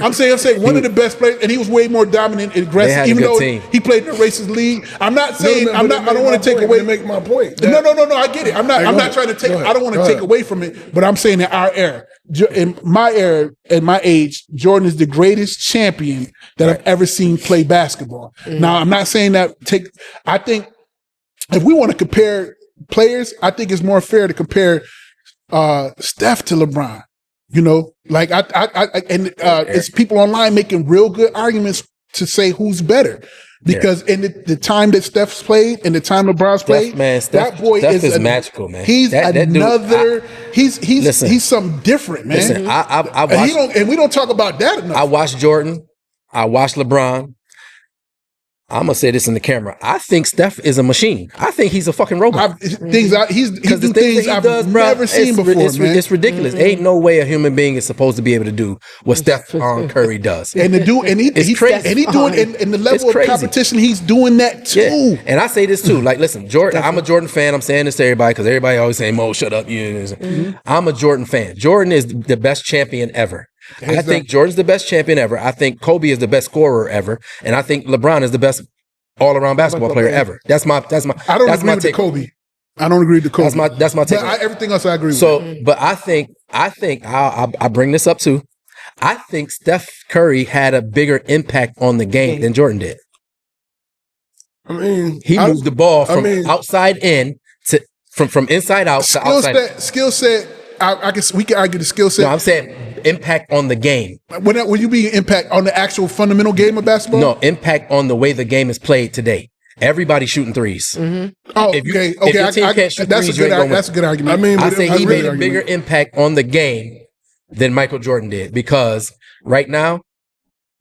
I'm saying one of the best players, and he was way more dominant and aggressive. They had a even good though team. he played in the racist league. I'm not saying I don't want to take away. Make my point. No. I get it. I'm not trying to take. I don't want to take away from it. But I'm saying in our era, in my era, at my age, Jordan is the greatest champion that I've ever seen play basketball. Now I'm not saying that. I think. If we want to compare players, I think it's more fair to compare Steph to LeBron. You know, like it's people online making real good arguments to say who's better. Because in the time that Steph's played and the time LeBron's played, that boy is magical, man. He's another. He's something different, man. Listen, I watched, and we don't talk about that enough. I watched Jordan. I watched LeBron. I'm gonna say this in the camera. I think Steph is a machine. I think he's a fucking robot. He do things I've never seen before, man. It's ridiculous. Ain't no way a human being is supposed to be able to do what Steph Curry does. And he's crazy. And he's doing in the level of competition, he's doing that too. Yeah. And I say this too. Like, listen, Jordan. I'm a Jordan fan. I'm saying this to everybody because everybody always saying, "Mo, shut up." I'm a Jordan fan. Jordan is the best champion ever. I think Jordan's the best champion ever. I think Kobe is the best scorer ever, and I think LeBron is the best all-around basketball player ever. That's my. I don't agree with Kobe. I don't agree with Kobe. That's my take. But everything else I agree with. So, but I think I bring this up too. I think Steph Curry had a bigger impact on the game than Jordan did. I mean, he moved the ball from outside in to from inside out to outside. Skill set. I guess we can argue the skill set. No, I'm saying impact on the game. When you mean impact on the actual fundamental game of basketball? No, impact on the way the game is played today. Everybody's shooting threes. Oh, okay. That's a good argument. I mean, I think he made a bigger impact on the game than Michael Jordan did because right now,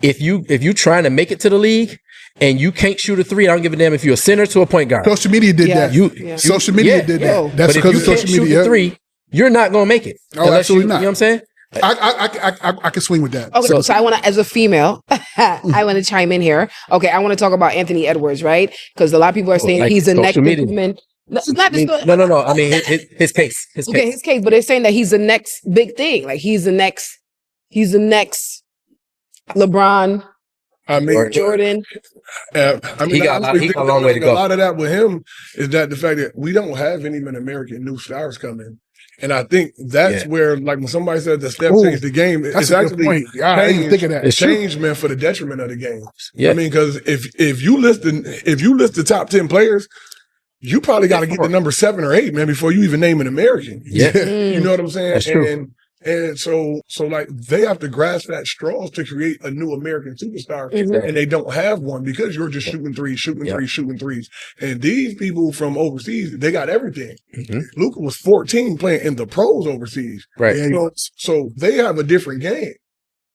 if you trying to make it to the league and you can't shoot a three, I don't give a damn if you're a center to a point guard. Social media did that. Social media did that. That's because of social media. Shoot the three, you're not going to make it. Oh, absolutely not. You know what I'm saying? I can swing with that. Okay, so I want to, as a female, I want to chime in here. Okay, I want to talk about Anthony Edwards, right? Because a lot of people are saying he's the next big woman. No. I mean, his case. His case. But they're saying that he's the next big thing. Like he's the next LeBron. I mean, Jordan. He got a long way to go. A lot of that with him is that the fact that we don't have any American new stars coming. And I think that's where, like, when somebody said that Steph changed the game, it's actually changed, man, for the detriment of the game. Yeah. I mean, because if you list the top 10 players, you probably got to get to number 7 or 8, man, before you even name an American. Yeah. You know what I'm saying? That's true. And And so like they have to grasp that straws to create a new American superstar, and they don't have one because you're just shooting threes. And these people from overseas, they got everything. Luka was 14 playing in the pros overseas, right? So they have a different game.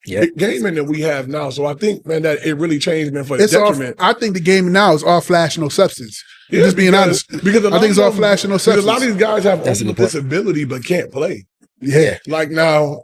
Gaming that we have now. So I think, man, that it really changed, man, for the detriment. I think the game now is all flash, no substance. Just being honest. Because I think it's all flash and no substance. Because a lot of these guys have disability but can't play. Yeah. Like now,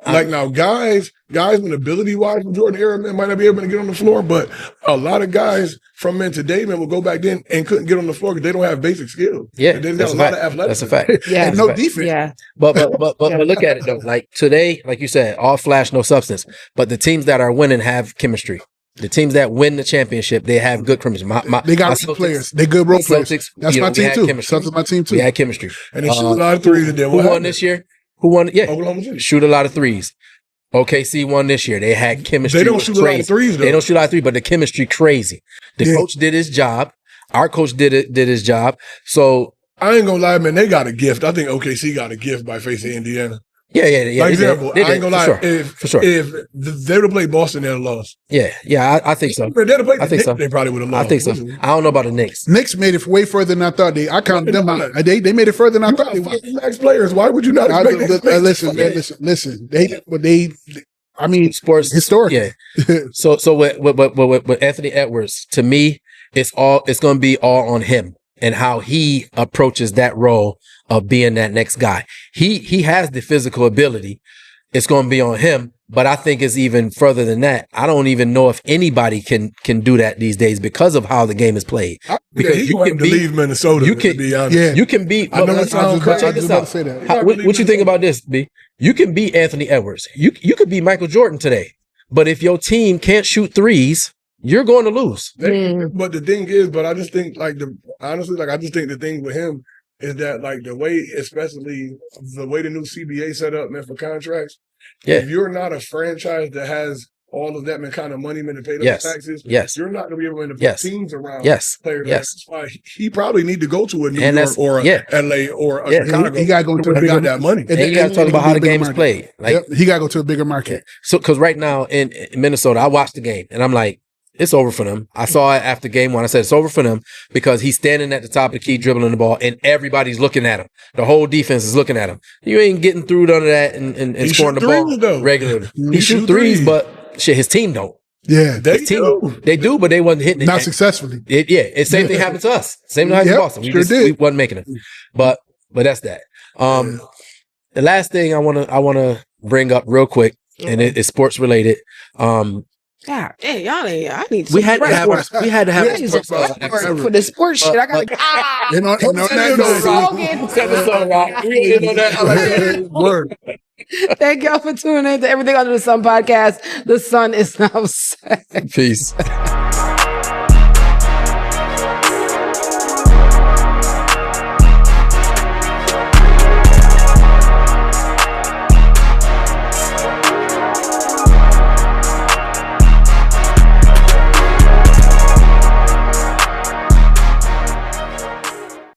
guys with ability wise from Jordan era, man, might not be able to get on the floor, but a lot of guys from men today, man, will go back then and couldn't get on the floor because they don't have basic skill. Yeah. They got a lot of athletics. That's a fact. Yeah. And no defense. Yeah. But look at it though. Like today, like you said, all flash, no substance. But the teams that are winning have chemistry. The teams that win the championship, they have good chemistry. They got good players. They good role players. That's my team too. Celtics my team too. We had chemistry. And they shoot a lot of threes. Who won this year? Who won? Yeah, Oklahoma City. Shoot a lot of threes. OKC won this year. They had chemistry. They don't shoot a lot of threes, though. They don't shoot a lot of threes, but the chemistry crazy. The coach did his job. Our coach did his job. So I ain't gonna lie, man. They got a gift. I think OKC got a gift by facing Indiana. Yeah. For example, I ain't gonna lie. For sure. If they would have played Boston, they'd have lost. Yeah, I think so. If they'd have played I think so. They probably would have lost. I think so. I don't know about the Knicks. Knicks made it way further than I thought. I counted them out. They made it further than I thought. Max players. Why would you not expect that? Listen. They. I mean, Sports historic. Yeah. So with Anthony Edwards, to me, it's going to be all on him and how he approaches that role of being that next guy. He has the physical ability. It's going to be on him, but I think it's even further than that. I don't even know if anybody can do that these days because of how the game is played. Because you can leave Minnesota. You can to be honest. Yeah. You can beat. I know it sounds crazy. I was about to say that. What you think about this, B? You can beat Anthony Edwards. You could beat Michael Jordan today, but if your team can't shoot threes, you're going to lose. But the thing is, I just think I just think the thing with him is that like the way, especially the way the new CBA set up, man, for contracts. Yeah. If you're not a franchise that has all of that kind of money, man, to pay those taxes, you're not going to be able to put teams around players. That's why he probably need to go to a New York or a LA or a Chicago. He got to go to a bigger that money. And you got to talk about how the game is played. Like he got to go to a bigger market. So, because right now in Minnesota, I watched the game and I'm like, it's over for them. I saw it after game one. I said, it's over for them because he's standing at the top of the key, dribbling the ball, and everybody's looking at him. The whole defense is looking at him. You ain't getting through none of that and scoring the ball regularly. He shoot threes, but shit, his team don't. Yeah, they do, but they wasn't hitting it. Not successfully. It's same thing happened to us. Same thing happened to Boston. We wasn't making it. But that's that. The last thing I wanna bring up real quick, and it's sports related. God, hey, y'all ain't. I need. We had to have sports for the sports shit. I gotta. Thank y'all for tuning in to Everything Under the Sun podcast. The sun is now set. Peace.